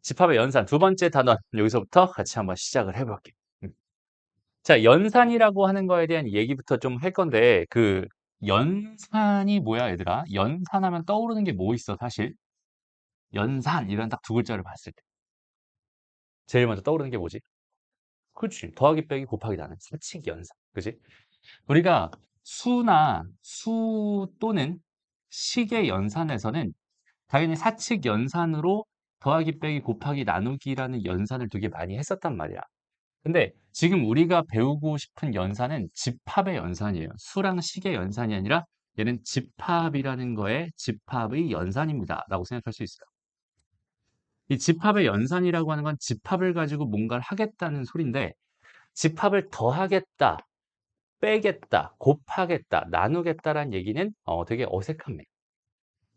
집합의 연산 두 번째 단원 여기서부터 같이 한번 시작을 해볼게요. 자, 연산이라고 하는 거에 대한 얘기부터 좀 할 건데 그 연산이 뭐야 얘들아? 연산하면 떠오르는 게 뭐 있어 사실? 연산 이런 딱 두 글자를 봤을 때 제일 먼저 떠오르는 게 뭐지? 그렇지. 더하기 빼기 곱하기 나는 사칙 연산. 그지? 우리가 수나 수 또는 식의 연산에서는 당연히 사칙 연산으로 더하기 빼기 곱하기 나누기라는 연산을 되게 많이 했었단 말이야. 근데 지금 우리가 배우고 싶은 연산은 집합의 연산이에요. 수랑 식의 연산이 아니라 얘는 집합이라는 거에 집합의 연산입니다. 라고 생각할 수 있어요. 이 집합의 연산이라고 하는 건 집합을 가지고 뭔가를 하겠다는 소린데 집합을 더하겠다, 빼겠다, 곱하겠다, 나누겠다라는 얘기는 되게 어색합니다.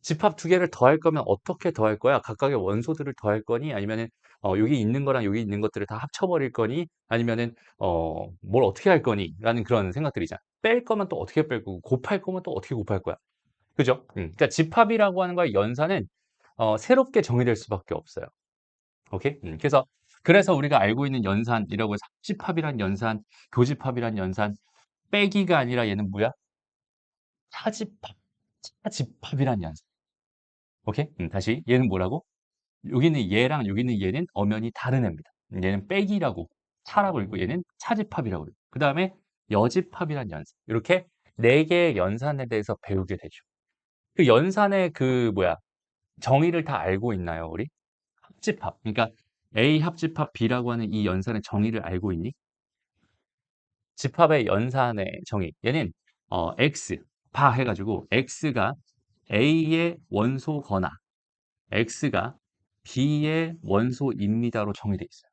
집합 두 개를 더할 거면 어떻게 더할 거야? 각각의 원소들을 더할 거니? 아니면은 여기 있는 거랑 여기 있는 것들을 다 합쳐버릴 거니? 아니면은 뭘 어떻게 할 거니? 라는 그런 생각들이잖아. 뺄 거면 또 어떻게 뺄 거고 곱할 거면 또 어떻게 곱할 거야? 그죠? 그러니까 집합이라고 하는 거의 연산은 새롭게 정의될 수밖에 없어요. 오케이? 그래서 우리가 알고 있는 연산이라고 해서 합집합이란 연산, 교집합이란 연산, 빼기가 아니라 얘는 뭐야? 차집합, 차집합이란 연산. 오케이? 다시 얘는 뭐라고? 여기는 얘랑 여기는 얘는 엄연히 다른 애입니다. 얘는 빼기라고 차라고 읽고 얘는 차집합이라고 읽고 그 다음에 여집합이란 연산 이렇게 네 개의 연산에 대해서 배우게 되죠. 그 연산의 그 뭐야 정의를 다 알고 있나요 우리? 합집합 그러니까 A 합집합 B라고 하는 이 연산의 정의를 알고 있니? 집합의 연산의 정의 얘는 X 바 해가지고 X가 A의 원소거나 X가 B의 원소입니다로 정의되어 있어요.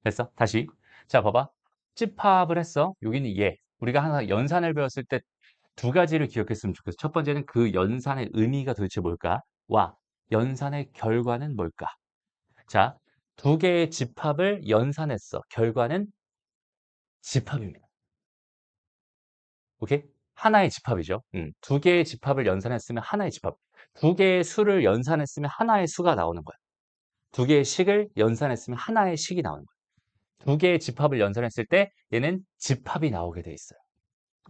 됐어? 다시. 자, 봐봐. 집합을 했어. 여기는 얘. 우리가 항상 연산을 배웠을 때 두 가지를 기억했으면 좋겠어. 첫 번째는 그 연산의 의미가 도대체 뭘까? 와, 연산의 결과는 뭘까? 자, 두 개의 집합을 연산했어. 결과는 집합입니다. 오케이? 하나의 집합이죠. 두 개의 집합을 연산했으면 하나의 집합. 두 개의 수를 연산했으면 하나의 수가 나오는 거야. 두 개의 식을 연산했으면 하나의 식이 나오는 거야. 두 개의 집합을 연산했을 때 얘는 집합이 나오게 돼 있어요.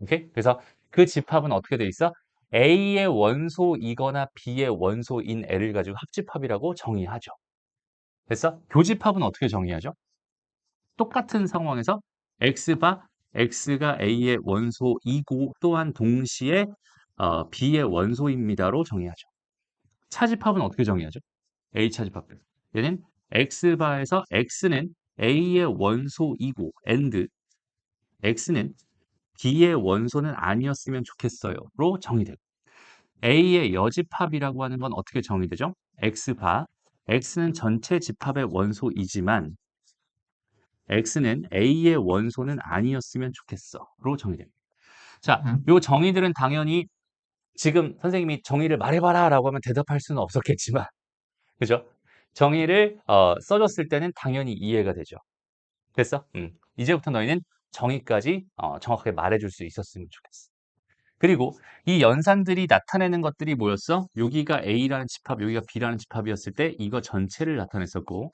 오케이? 그래서 그 집합은 어떻게 돼 있어? A의 원소이거나 B의 원소인 L을 가지고 합집합이라고 정의하죠. 됐어? 교집합은 어떻게 정의하죠? 똑같은 상황에서 X바 X가 A의 원소이고 또한 동시에 B의 원소입니다로 정의하죠. 차집합은 어떻게 정의하죠? A 차집합. 얘는 X바에서 X는 A의 원소이고 and X는 B의 원소는 아니었으면 좋겠어요로 정의되고 A의 여집합이라고 하는 건 어떻게 정의되죠? X바 X는 전체 집합의 원소이지만 X는 A의 원소는 아니었으면 좋겠어로 정의됩니다. 자, 요 정의들은 당연히 지금 선생님이 정의를 말해봐라 라고 하면 대답할 수는 없었겠지만 그죠? 정의를 써줬을 때는 당연히 이해가 되죠. 됐어? 이제부터 너희는 정의까지 정확하게 말해줄 수 있었으면 좋겠어. 그리고 이 연산들이 나타내는 것들이 뭐였어? 여기가 A라는 집합, 여기가 B라는 집합이었을 때 이거 전체를 나타냈었고,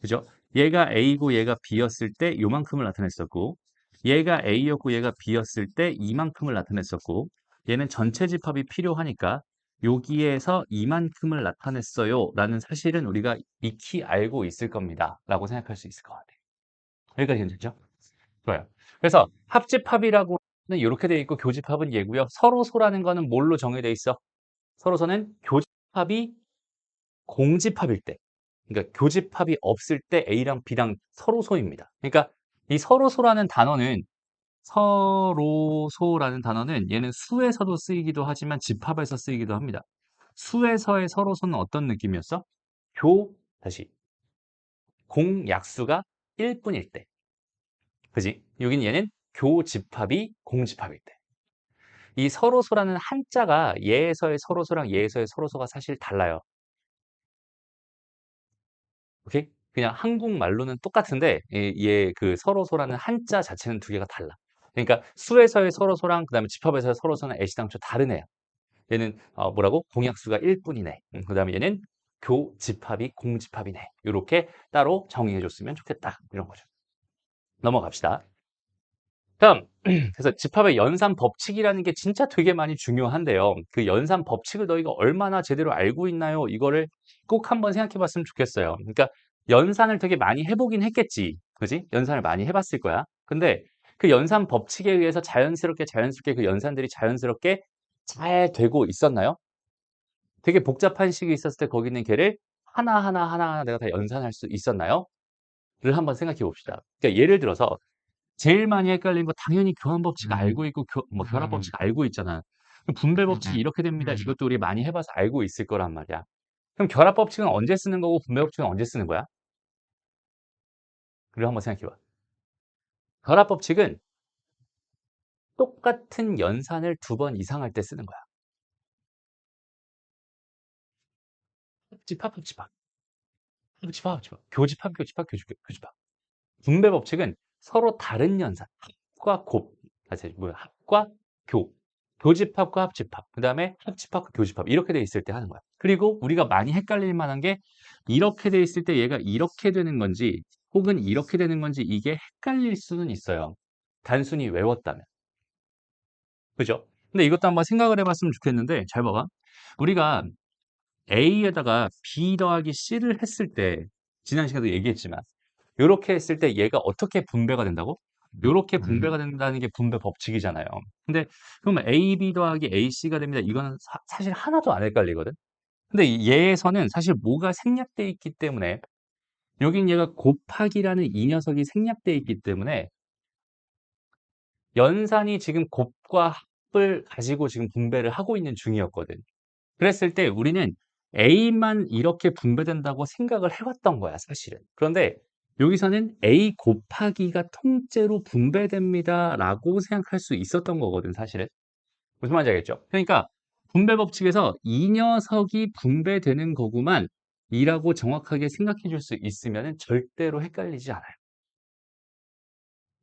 그죠? 얘가 A고 얘가 B였을 때 요만큼을 나타냈었고, 얘가 A였고 얘가 B였을 때 이만큼을 나타냈었고, 얘는 전체 집합이 필요하니까 여기에서 이만큼을 나타냈어요 라는 사실은 우리가 익히 알고 있을 겁니다 라고 생각할 수 있을 것 같아요. 여기까지 괜찮죠? 좋아요. 그래서 합집합이라고 는 이렇게 돼 있고 교집합은 얘고요. 서로소라는 거는 뭘로 정의돼 있어? 서로소는 교집합이 공집합일 때, 그러니까 교집합이 없을 때 A랑 B랑 서로소입니다. 그러니까 이 서로소라는 단어는 얘는 수에서도 쓰이기도 하지만 집합에서 쓰이기도 합니다. 수에서의 서로소는 어떤 느낌이었어? 다시 공약수가 1분일 때. 그지? 여긴 얘는 교집합이 공집합일 때. 이 서로소라는 한자가 예에서의 서로소랑 예에서의 서로소가 사실 달라요. 오케이? 그냥 한국말로는 똑같은데 얘 그 서로소라는 한자 자체는 두 개가 달라. 그러니까 수에서의 서로소랑 그다음에 집합에서의 서로소는 애시당초 다른 애야. 얘는 뭐라고? 공약수가 1분이네. 그다음에 얘는 교집합이 공집합이네. 이렇게 따로 정의해 줬으면 좋겠다. 이런 거죠. 넘어갑시다. 다음, 그래서 집합의 연산 법칙이라는 게 진짜 되게 많이 중요한데요. 그 연산 법칙을 너희가 얼마나 제대로 알고 있나요? 이거를 꼭 한번 생각해 봤으면 좋겠어요. 그러니까 연산을 되게 많이 해보긴 했겠지. 그지? 연산을 많이 해봤을 거야. 근데 그 연산 법칙에 의해서 자연스럽게 그 연산들이 자연스럽게 잘 되고 있었나요? 되게 복잡한 식이 있었을 때 거기 있는 걔를 하나하나 내가 다 연산할 수 있었나요? 를 한번 생각해 봅시다. 그러니까 예를 들어서 제일 많이 헷갈리는 거 당연히 교환 법칙 알고 있고 뭐 결합 법칙 알고 있잖아. 그럼 분배 법칙이 이렇게 됩니다. 이것도 우리 많이 해봐서 알고 있을 거란 말이야. 그럼 결합 법칙은 언제 쓰는 거고 분배 법칙은 언제 쓰는 거야? 그리고 한번 생각해봐. 결합 법칙은 똑같은 연산을 2번 이상 할 때 쓰는 거야. 합집합, 합집합, 합집합, 합집합, 교집합. 분배 법칙은 서로 다른 연산, 합과 곱, 합과 교, 교집합과 합집합, 그 다음에 합집합과 교집합 이렇게 돼 있을 때 하는 거야. 그리고 우리가 많이 헷갈릴 만한 게 이렇게 돼 있을 때 얘가 이렇게 되는 건지 혹은 이렇게 되는 건지 이게 헷갈릴 수는 있어요. 단순히 외웠다면. 그죠? 근데 이것도 한번 생각을 해봤으면 좋겠는데 잘 봐봐. 우리가 A에다가 B 더하기 C를 했을 때 지난 시간에도 얘기했지만 요렇게 했을 때 얘가 어떻게 분배가 된다고? 요렇게 분배가 된다는 게 분배 법칙이잖아요. 근데 그러면 AB 더하기 AC가 됩니다. 이거는 사실 하나도 안 헷갈리거든. 근데 얘에서는 사실 뭐가 생략돼 있기 때문에 여긴 얘가 곱하기라는 이 녀석이 생략돼 있기 때문에 연산이 지금 곱과 합을 가지고 지금 분배를 하고 있는 중이었거든. 그랬을 때 우리는 A만 이렇게 분배된다고 생각을 해왔던 거야, 사실은. 그런데 여기서는 A 곱하기가 통째로 분배됩니다. 라고 생각할 수 있었던 거거든, 사실은. 무슨 말인지 알겠죠? 그러니까 분배 법칙에서 이 녀석이 분배되는 거구만 이라고 정확하게 생각해 줄 수 있으면 절대로 헷갈리지 않아요.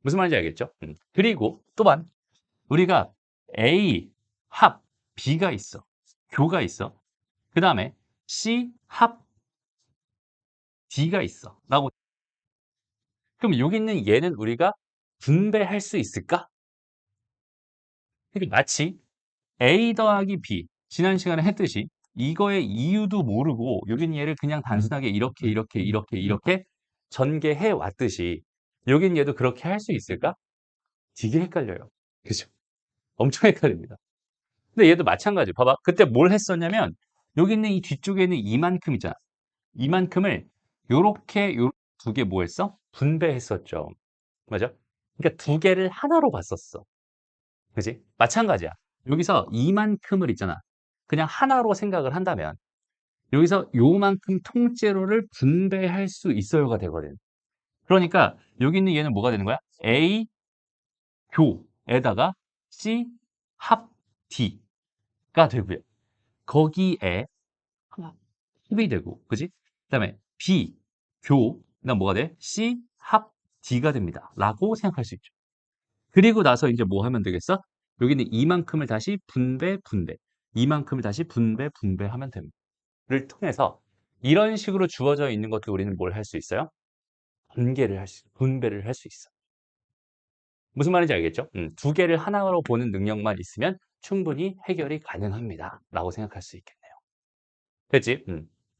무슨 말인지 알겠죠? 그리고 또한 우리가 A 합 B가 있어. 교가 있어. 그 다음에 C 합 D가 있어. 라고. 그럼 여기 있는 얘는 우리가 분배할 수 있을까? 그러니까 마치 A 더하기 B. 지난 시간에 했듯이 이거의 이유도 모르고 여기 있는 얘를 그냥 단순하게 이렇게 전개해 왔듯이 여기 있는 얘도 그렇게 할 수 있을까? 되게 헷갈려요. 그죠? 엄청 헷갈립니다. 근데 얘도 마찬가지. 봐봐. 그때 뭘 했었냐면 여기 있는 이 뒤쪽에 있는 이만큼 있잖아. 이만큼을 요렇게 요 두 개 뭐 했어? 분배했었죠. 맞아? 그러니까 두 개를 하나로 봤었어. 그지? 마찬가지야. 여기서 이만큼을 있잖아. 그냥 하나로 생각을 한다면 여기서 요만큼 통째로를 분배할 수 있어요가 되거든. 그러니까 여기 있는 얘는 뭐가 되는 거야? A 교에다가 C 합 D가 되고요. 거기에 합이 되고, 그지? 그다음에 B 교, 그다음 뭐가 돼? C 합 D가 됩니다. 라고 생각할 수 있죠. 그리고 나서 이제 뭐 하면 되겠어? 여기는 이만큼을 다시 분배. 이만큼을 다시 분배하면 됩니다. 를 통해서 이런 식으로 주어져 있는 것도 우리는 뭘 할 수 있어요? 분배를 할 수 있어. 무슨 말인지 알겠죠? 두 개를 하나로 보는 능력만 있으면 충분히 해결이 가능합니다. 라고 생각할 수 있겠네요. 됐지?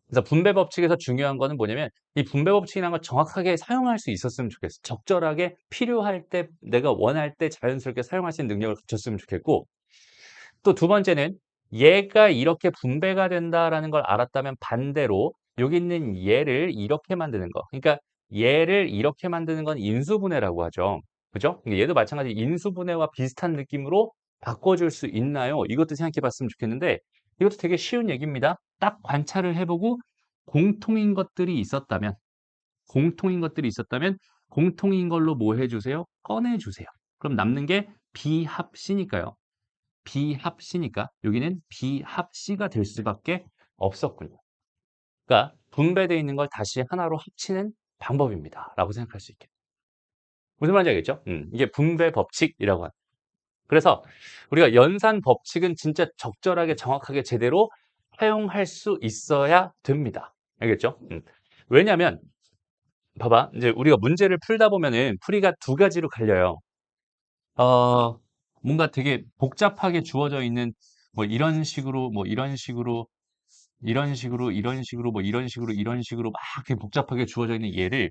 그래서 분배 법칙에서 중요한 거는 뭐냐면 이 분배 법칙이라는 걸 정확하게 사용할 수 있었으면 좋겠어. 적절하게 필요할 때 내가 원할 때 자연스럽게 사용할 수 있는 능력을 갖췄으면 좋겠고 또 두 번째는 얘가 이렇게 분배가 된다라는 걸 알았다면 반대로 여기 있는 얘를 이렇게 만드는 거. 그러니까 얘를 이렇게 만드는 건 인수분해라고 하죠. 그죠? 그러니까 얘도 마찬가지 인수분해와 비슷한 느낌으로 바꿔줄 수 있나요? 이것도 생각해 봤으면 좋겠는데 이것도 되게 쉬운 얘기입니다. 딱 관찰을 해보고 공통인 것들이 있었다면 공통인 걸로 뭐 해주세요? 꺼내주세요. 그럼 남는 게 비합C니까요. 비합C니까 여기는 비합C가 될 수밖에 없었군요. 그러니까 분배되어 있는 걸 다시 하나로 합치는 방법입니다. 라고 생각할 수 있겠죠. 무슨 말인지 알겠죠? 이게 분배 법칙이라고 합니다. 그래서 우리가 연산 법칙은 진짜 적절하게 정확하게 제대로 사용할 수 있어야 됩니다. 알겠죠? 왜냐면 봐봐. 이제 우리가 문제를 풀다 보면은 풀이가 두 가지로 갈려요. 어, 뭔가 되게 복잡하게 주어져 있는 뭐 이런 식으로 뭐 이런 식으로 이런 식으로 이런 식으로 뭐 이런 식으로 이런 식으로 막 이렇게 복잡하게 주어져 있는 얘를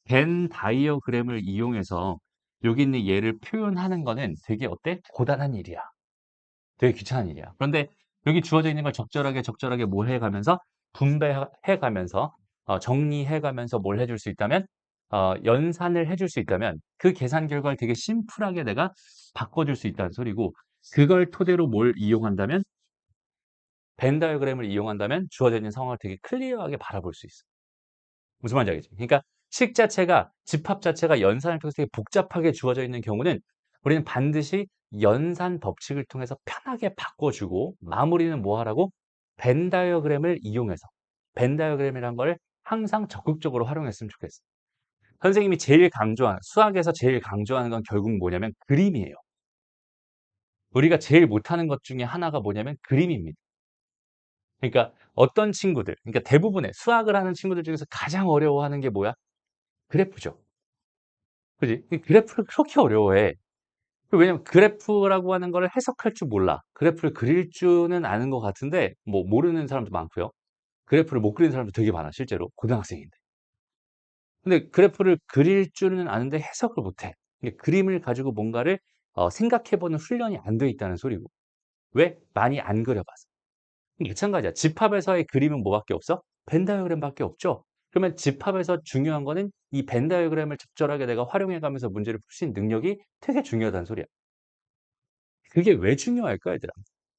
벤 다이어그램을 이용해서 여기 있는 얘를 표현하는 거는 되게 어때? 고단한 일이야. 되게 귀찮은 일이야. 그런데 여기 주어져 있는 걸 적절하게 적절하게 뭘 해가면서 분배해가면서 정리해가면서 뭘 해줄 수 있다면 연산을 해줄 수 있다면 그 계산 결과를 되게 심플하게 내가 바꿔줄 수 있다는 소리고 그걸 토대로 뭘 이용한다면 벤 다이어그램을 이용한다면 주어져 있는 상황을 되게 클리어하게 바라볼 수 있어. 무슨 말인지 알겠지? 그러니까 식 자체가 집합 자체가 연산을 통해서 되게 복잡하게 주어져 있는 경우는 우리는 반드시 연산 법칙을 통해서 편하게 바꿔주고 마무리는 뭐 하라고? 벤 다이어그램을 이용해서 벤 다이어그램이란 걸 항상 적극적으로 활용했으면 좋겠어. 선생님이 제일 강조하는 수학에서 제일 강조하는 건 결국 뭐냐면 그림이에요. 우리가 제일 못하는 것 중에 하나가 뭐냐면 그림입니다. 그러니까 어떤 친구들, 그러니까 대부분의 수학을 하는 친구들 중에서 가장 어려워하는 게 뭐야? 그래프죠. 그지? 그래프를 그렇게 어려워해. 왜냐면 그래프라고 하는 거를 해석할 줄 몰라. 그래프를 그릴 줄은 아는 것 같은데, 뭐, 모르는 사람도 많고요. 그래프를 못 그리는 사람도 되게 많아, 실제로. 고등학생인데. 근데 그래프를 그릴 줄은 아는데 해석을 못 해. 그림을 가지고 뭔가를 생각해보는 훈련이 안 돼 있다는 소리고. 왜? 많이 안 그려봐서. 마찬가지야. 집합에서의 그림은 뭐밖에 없어? 벤 다이어그램밖에 없죠. 그러면 집합에서 중요한 거는 이 벤 다이어그램을 적절하게 내가 활용해가면서 문제를 풀 수 있는 능력이 되게 중요하다는 소리야. 그게 왜 중요할까, 얘들아?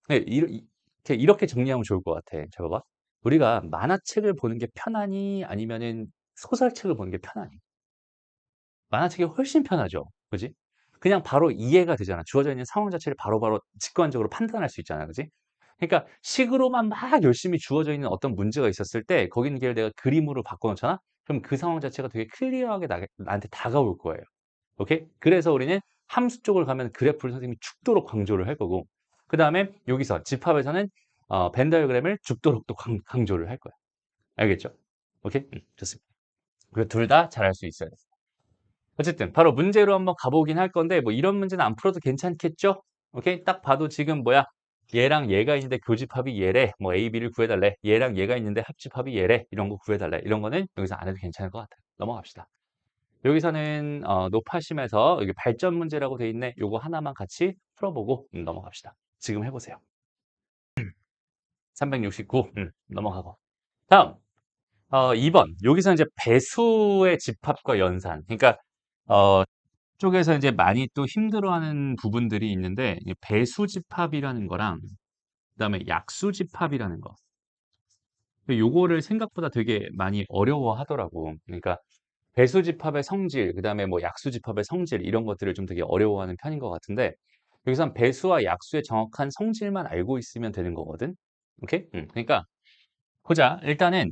네, 이렇게 정리하면 좋을 것 같아. 잘 봐봐. 우리가 만화책을 보는 게 편하니 아니면은 소설책을 보는 게 편하니? 만화책이 훨씬 편하죠. 그지? 그냥 바로 이해가 되잖아. 주어져 있는 상황 자체를 바로바로 직관적으로 판단할 수 있잖아. 그지? 그러니까 식으로만 막 열심히 주어져 있는 어떤 문제가 있었을 때 거기 있는 게 내가 그림으로 바꿔놓잖아? 그럼 그 상황 자체가 되게 클리어하게 나한테 다가올 거예요. 오케이? 그래서 우리는 함수 쪽을 가면 그래프를 선생님이 죽도록 강조를 할 거고 그 다음에 여기서 집합에서는 벤 다이어그램을 죽도록 또 강조를 할 거야. 알겠죠? 오케이? 좋습니다. 그리고 둘 다 잘할 수 있어야 돼. 어쨌든 바로 문제로 한번 가보긴 할 건데 뭐 이런 문제는 안 풀어도 괜찮겠죠? 오케이? 딱 봐도 지금 뭐야? 얘랑 얘가 있는데 교집합이 얘래. 뭐 A, B를 구해달래. 얘랑 얘가 있는데 합집합이 얘래. 이런 거 구해달래. 이런 거는 여기서 안 해도 괜찮을 것 같아요. 넘어갑시다. 여기서는 노파심에서 여기 발전 문제라고 돼 있네. 요거 하나만 같이 풀어보고 넘어갑시다. 지금 해보세요. 369 넘어가고. 다음 2번. 여기서 이제 배수의 집합과 연산. 그러니까 어, 쪽에서 이제 많이 또 힘들어하는 부분들이 있는데 배수 집합이라는 거랑 그다음에 약수 집합이라는 거. 요거를 생각보다 되게 많이 어려워하더라고. 그러니까 배수 집합의 성질, 그다음에 뭐 약수 집합의 성질 이런 것들을 좀 되게 어려워하는 편인 것 같은데 여기선 배수와 약수의 정확한 성질만 알고 있으면 되는 거거든. 오케이? 그러니까 보자. 일단은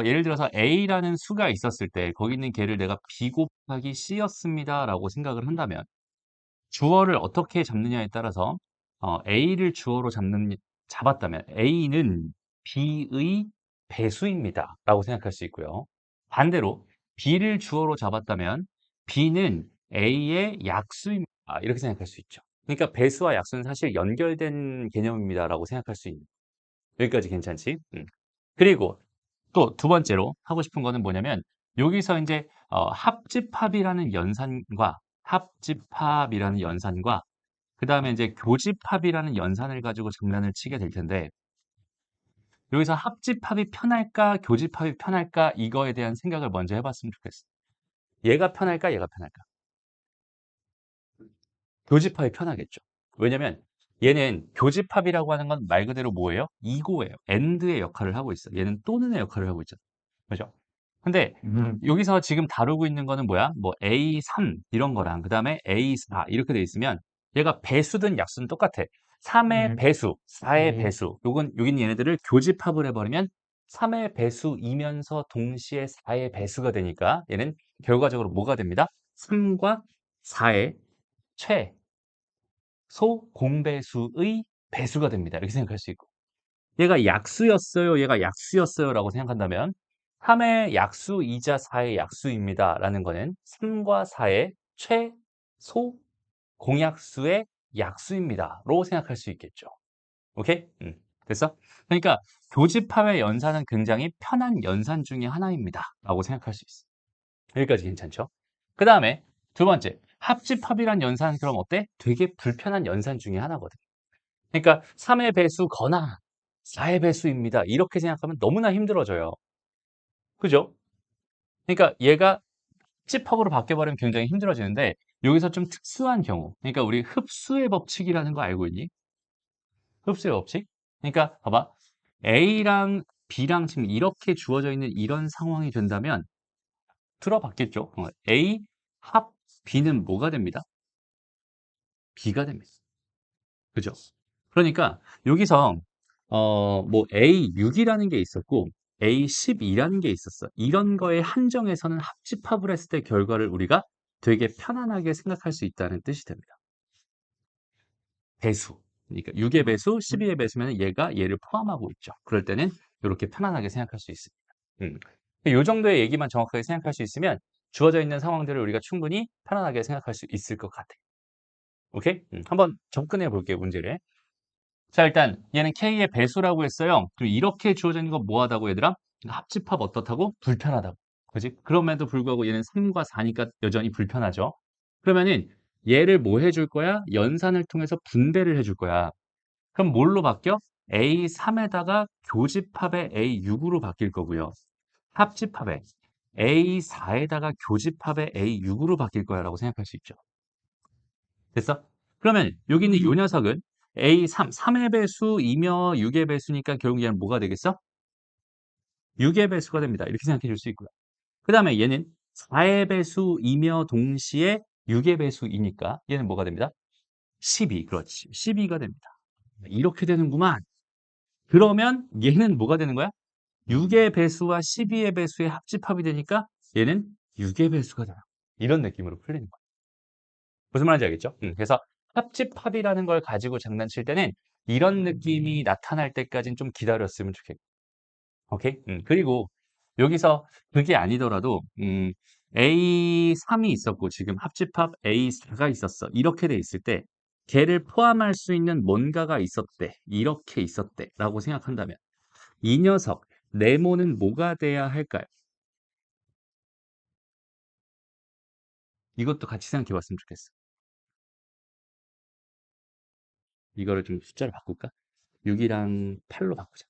예를 들어서 A라는 수가 있었을 때 거기 있는 걔를 내가 B 곱하기 C였습니다라고 생각을 한다면 주어를 어떻게 잡느냐에 따라서 A를 주어로 잡았다면 A는 B의 배수입니다. 라고 생각할 수 있고요. 반대로 B를 주어로 잡았다면 B는 A의 약수입니다. 이렇게 생각할 수 있죠. 그러니까 배수와 약수는 사실 연결된 개념입니다. 라고 생각할 수 있는. 여기까지 괜찮지? 그리고 또 두 번째로 하고 싶은 거는 뭐냐면 여기서 이제 합집합이라는 연산과 그 다음에 이제 교집합이라는 연산을 가지고 장난을 치게 될 텐데 여기서 합집합이 편할까 교집합이 편할까 이거에 대한 생각을 먼저 해봤으면 좋겠어. 얘가 편할까 얘가 편할까? 교집합이 편하겠죠. 왜냐면 얘는 교집합이라고 하는 건 말 그대로 뭐예요? 이고예요. AND의 역할을 하고 있어. 얘는 또는의 역할을 하고 있잖아. 그죠? 근데 여기서 지금 다루고 있는 거는 뭐야? 뭐 A3 이런 거랑 그 다음에 A4 이렇게 돼 있으면 얘가 배수든 약수든 똑같아. 3의 배수, 4의 배수. 여긴 얘네들을 교집합을 해버리면 3의 배수이면서 동시에 4의 배수가 되니까 얘는 결과적으로 뭐가 됩니다? 3과 4의 최소 공배수의 배수가 됩니다. 이렇게 생각할 수 있고. 얘가 약수였어요, 얘가 약수였어요라고 생각한다면 3의 약수이자 4의 약수입니다 라는 거는 3과 4의 최소 공약수의 약수입니다로 생각할 수 있겠죠. 오케이? 됐어? 그러니까 교집합의 연산은 굉장히 편한 연산 중에 하나입니다 라고 생각할 수 있어. 여기까지 괜찮죠? 그 다음에 두 번째, 합집합이란 연산은 그럼 어때? 되게 불편한 연산 중에 하나거든. 그러니까 3의 배수거나 4의 배수입니다. 이렇게 생각하면 너무나 힘들어져요. 그죠? 그러니까 얘가 합집합으로 바뀌어버리면 굉장히 힘들어지는데 여기서 좀 특수한 경우, 그러니까 우리 흡수의 법칙이라는 거 알고 있니? 흡수의 법칙? 그러니까 봐봐. A랑 B랑 지금 이렇게 주어져 있는 이런 상황이 된다면 들어봤겠죠? A 합 B는 뭐가 됩니다? B가 됩니다. 그죠? 그러니까 여기서 뭐 A6이라는 게 있었고 A12라는 게 있었어. 이런 거에 한정해서는 합집합을 했을 때 결과를 우리가 되게 편안하게 생각할 수 있다는 뜻이 됩니다. 배수. 그러니까 6의 배수, 12의 배수면 얘가 얘를 포함하고 있죠. 그럴 때는 이렇게 편안하게 생각할 수 있습니다. 음. 이 정도의 얘기만 정확하게 생각할 수 있으면 주어져 있는 상황들을 우리가 충분히 편안하게 생각할 수 있을 것 같아요. 오케이? 한번 접근해 볼게요, 문제를. 자, 일단 얘는 K의 배수라고 했어요. 그리고 이렇게 주어져 있는 건 뭐하다고 얘들아? 합집합 어떻다고? 불편하다고. 그지? 그럼에도 불구하고 얘는 3과 4니까 여전히 불편하죠. 그러면은 얘를 뭐 해줄 거야? 연산을 통해서 분배를 해줄 거야. 그럼 뭘로 바뀌어? A3에다가 교집합의 A6으로 바뀔 거고요. 합집합의 A4에다가 교집합의 A6으로 바뀔 거야 라고 생각할 수 있죠. 됐어? 그러면 여기 있는 이 녀석은 A3, 3의 배수이며 6의 배수니까 결국 얘는 뭐가 되겠어? 6의 배수가 됩니다. 이렇게 생각해 줄 수 있고요. 그 다음에 얘는 4의 배수이며 동시에 6의 배수이니까 얘는 뭐가 됩니다? 12, 그렇지. 12가 됩니다. 이렇게 되는구만. 그러면 얘는 뭐가 되는 거야? 6의 배수와 12의 배수의 합집합이 되니까 얘는 6의 배수가 되는 거야. 이런 느낌으로 풀리는 거야. 무슨 말인지 알겠죠? 그래서 합집합이라는 걸 가지고 장난칠 때는 이런 느낌이 나타날 때까지는 좀 기다렸으면 좋겠고. 오케이? 그리고 여기서 그게 아니더라도 A3이 있었고 지금 합집합 A4가 있었어. 이렇게 돼 있을 때 걔를 포함할 수 있는 뭔가가 있었대. 이렇게 있었대. 라고 생각한다면 이 녀석 네모는 뭐가 돼야 할까요? 이것도 같이 생각해 봤으면 좋겠어. 이거를 좀 숫자를 바꿀까? 6이랑 8로 바꾸자.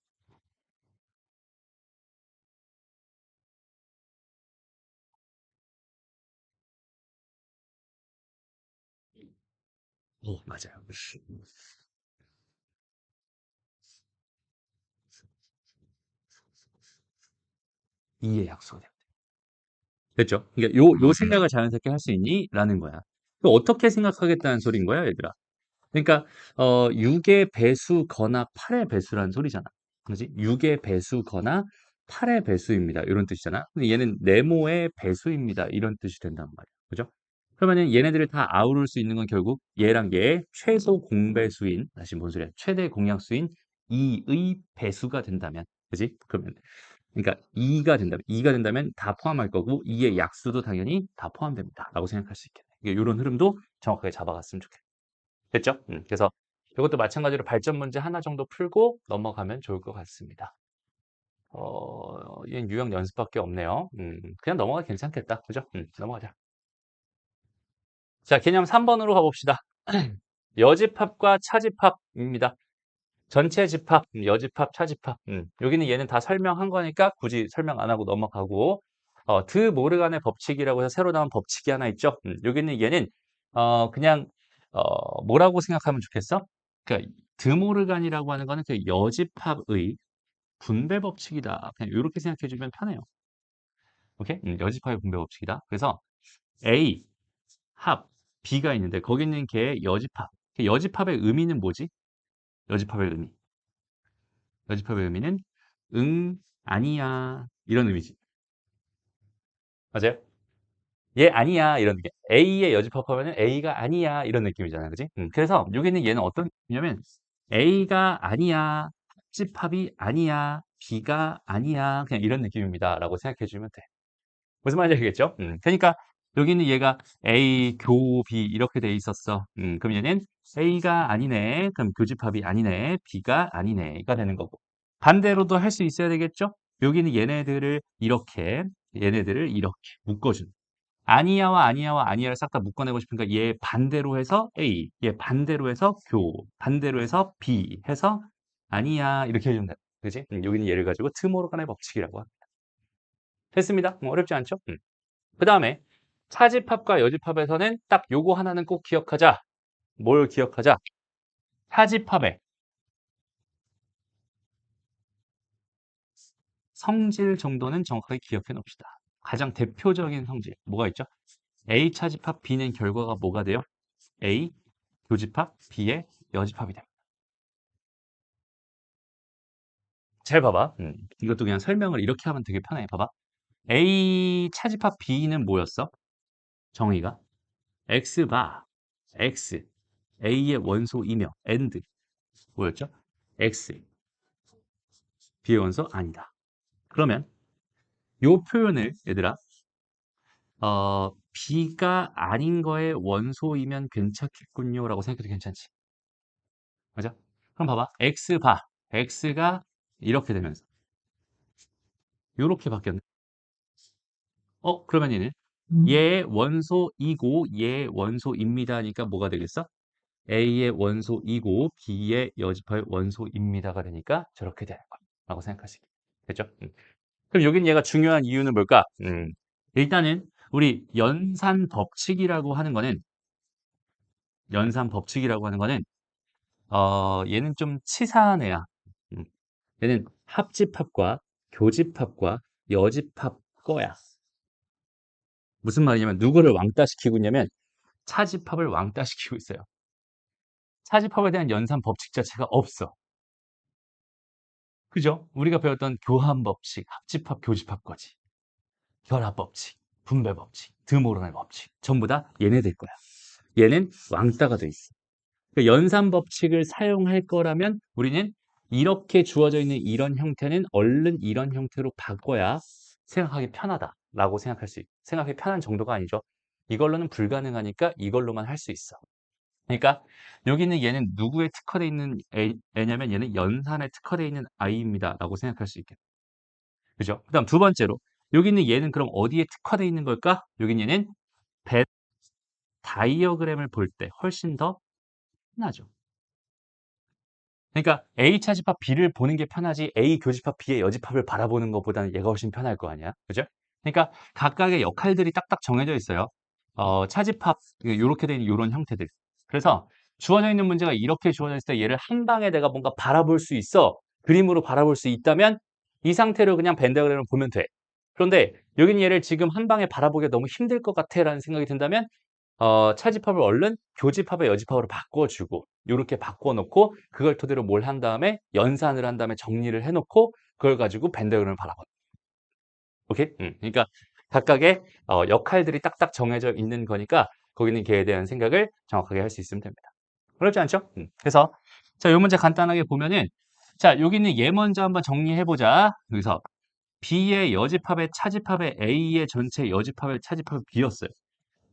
오, 맞아요. 2의 약속이 됩니다. 됐죠? 그러니까 요 생각을 자연스럽게 할 수 있니? 라는 거야. 또 어떻게 생각하겠다는 소린 거야, 얘들아? 그러니까 6의 배수거나 8의 배수라는 소리잖아. 그지? 6의 배수거나 8의 배수입니다. 이런 뜻이잖아. 근데 얘는 네모의 배수입니다. 이런 뜻이 된단 말이야. 그죠? 그러면은 얘네들을 다 아우를 수 있는 건 결국 얘랑 얘의 최소 공배수인, 다시 뭔 소리야? 최대 공약수인 2의 배수가 된다면, 그지? 그러면 그러니까 2가 된다면 다 포함할 거고 2의 약수도 당연히 다 포함됩니다. 라고 생각할 수 있겠네. 이런 흐름도 정확하게 잡아갔으면 좋겠네. 됐죠? 그래서 이것도 마찬가지로 발전 문제 하나 정도 풀고 넘어가면 좋을 것 같습니다. 얘는 유형 연습밖에 없네요. 그냥 넘어가 괜찮겠다. 그죠? 넘어가자. 자, 개념 3번으로 가봅시다. 여집합과 차집합입니다. 전체 집합, 여집합, 차집합. 여기는 얘는 다 설명한 거니까 굳이 설명 안 하고 넘어가고, 드 모르간의 법칙이라고 해서 새로 나온 법칙이 하나 있죠. 여기는 얘는, 그냥, 뭐라고 생각하면 좋겠어? 그러니까, 드 모르간이라고 하는 거는 그 여집합의 분배 법칙이다. 그냥 이렇게 생각해 주면 편해요. 오케이? 여집합의 분배 법칙이다. 그래서 A, 합, B가 있는데, 거기 있는 걔의 여집합. 그 여집합의 의미는 뭐지? 여집합의 의미. 여집합의 의미는 응, 아니야 이런 의미지. 맞아요? 얘 아니야 이런 느낌. A의 여집합하면은 A가 아니야 이런 느낌이잖아, 그지? 그래서 여기는 얘는 어떤 느낌이냐면 A가 아니야 합집합이 아니야. B가 아니야. 그냥 이런 느낌입니다. 라고 생각해 주면 돼. 무슨 말인지 알겠죠? 그러니까 여기는 얘가 A, 교, B 이렇게 돼 있었어. 그럼 얘는 A가 아니네. 그럼 교집합이 아니네. B가 아니네가 되는 거고. 반대로도 할 수 있어야 되겠죠? 여기는 얘네들을 이렇게 묶어준. 아니야와 아니야와 아니야를 싹 다 묶어내고 싶으니까 얘 반대로 해서 A, 얘 반대로 해서 교, 반대로 해서 B 해서 아니야 이렇게 해주면 돼. 그지? 여기는 얘를 가지고 트모로간의 법칙이라고 합니다. 됐습니다. 뭐 어렵지 않죠? 그 다음에 차집합과 여집합에서는 딱 요거 하나는 꼭 기억하자. 뭘 기억하자? 차집합의 성질 정도는 정확하게 기억해 놓읍시다. 가장 대표적인 성질 뭐가 있죠? A 차집합 B는 결과가 뭐가 돼요? A 교집합 B의 여집합이 됩니다. 잘 봐봐. 이것도 그냥 설명을 이렇게 하면 되게 편해. 봐봐. A 차집합 B는 뭐였어? 정의가 X바 X A의 원소이며 AND 뭐였죠? X B의 원소 아니다. 그러면 요 표현을 얘들아 B가 아닌 거의 원소이면 괜찮겠군요 라고 생각해도 괜찮지. 맞아? 그럼 봐봐. X바 X가 이렇게 되면서 요렇게 바뀌었네. 그러면 얘는 얘 원소이고 얘 원소입니다니까 뭐가 되겠어? A의 원소이고 B의 여집합의 원소입니다가 되니까 저렇게 되는 거야 라고 생각할 수 있겠죠. 됐죠? 그럼 여긴 얘가 중요한 이유는 뭘까? 일단은 우리 연산 법칙이라고 하는 거는 얘는 좀 치사한 애야. 음, 얘는 합집합과 교집합과 여집합 거야. 무슨 말이냐면 누구를 왕따시키고 있냐면 차집합을 왕따시키고 있어요. 차집합에 대한 연산 법칙 자체가 없어. 그죠? 우리가 배웠던 교한 법칙, 합집합, 교집합 거지. 결합 법칙, 분배 법칙, 드모론의 법칙 전부 다 얘네들 거야. 얘는 왕따가 돼 있어. 그 연산 법칙을 사용할 거라면 우리는 이렇게 주어져 있는 이런 형태는 얼른 이런 형태로 바꿔야 생각하기 편하다라고 생각하기 편한 정도가 아니죠. 이걸로는 불가능하니까 이걸로만 할 수 있어. 그러니까 여기는 얘는 누구에 특화되어 있는 애냐면 얘는 연산에 특화되어 있는 아이입니다라고 생각할 수 있겠죠. 그죠? 그다음 두 번째로 여기는 얘는 그럼 어디에 특화되어 있는 걸까? 여기는 얘는 벤 다이어그램을 볼 때 훨씬 더 편하죠. 그러니까 A 차집합 B를 보는 게 편하지 A 교집합 B의 여집합을 바라보는 것보다는 얘가 훨씬 편할 거 아니야. 그죠? 그러니까 각각의 역할들이 딱딱 정해져 있어요. 차집합 이렇게 된 이런 형태들. 그래서 주어져 있는 문제가 이렇게 주어져 있을 때 얘를 한 방에 내가 뭔가 바라볼 수 있어. 그림으로 바라볼 수 있다면 이 상태로 그냥 벤다그램을 보면 돼. 그런데 여기는 얘를 지금 한 방에 바라보기가 너무 힘들 것 같아라는 생각이 든다면 차집합을 얼른 교집합의 여집합으로 바꿔주고 요렇게 바꿔놓고 그걸 토대로 뭘 한 다음에 연산을 한 다음에 정리를 해놓고 그걸 가지고 벤다그램을 바라봐. 오케이? 그러니까 각각의 역할들이 딱딱 정해져 있는 거니까 거기는 걔에 대한 생각을 정확하게 할 수 있으면 됩니다. 그렇지 않죠? 그래서 자, 요 문제 간단하게 보면은 자, 여기 있는 얘 먼저 한번 정리해보자. 여기서 B의 여집합의 차집합의 A의 전체 여집합의 차집합의 B였어요.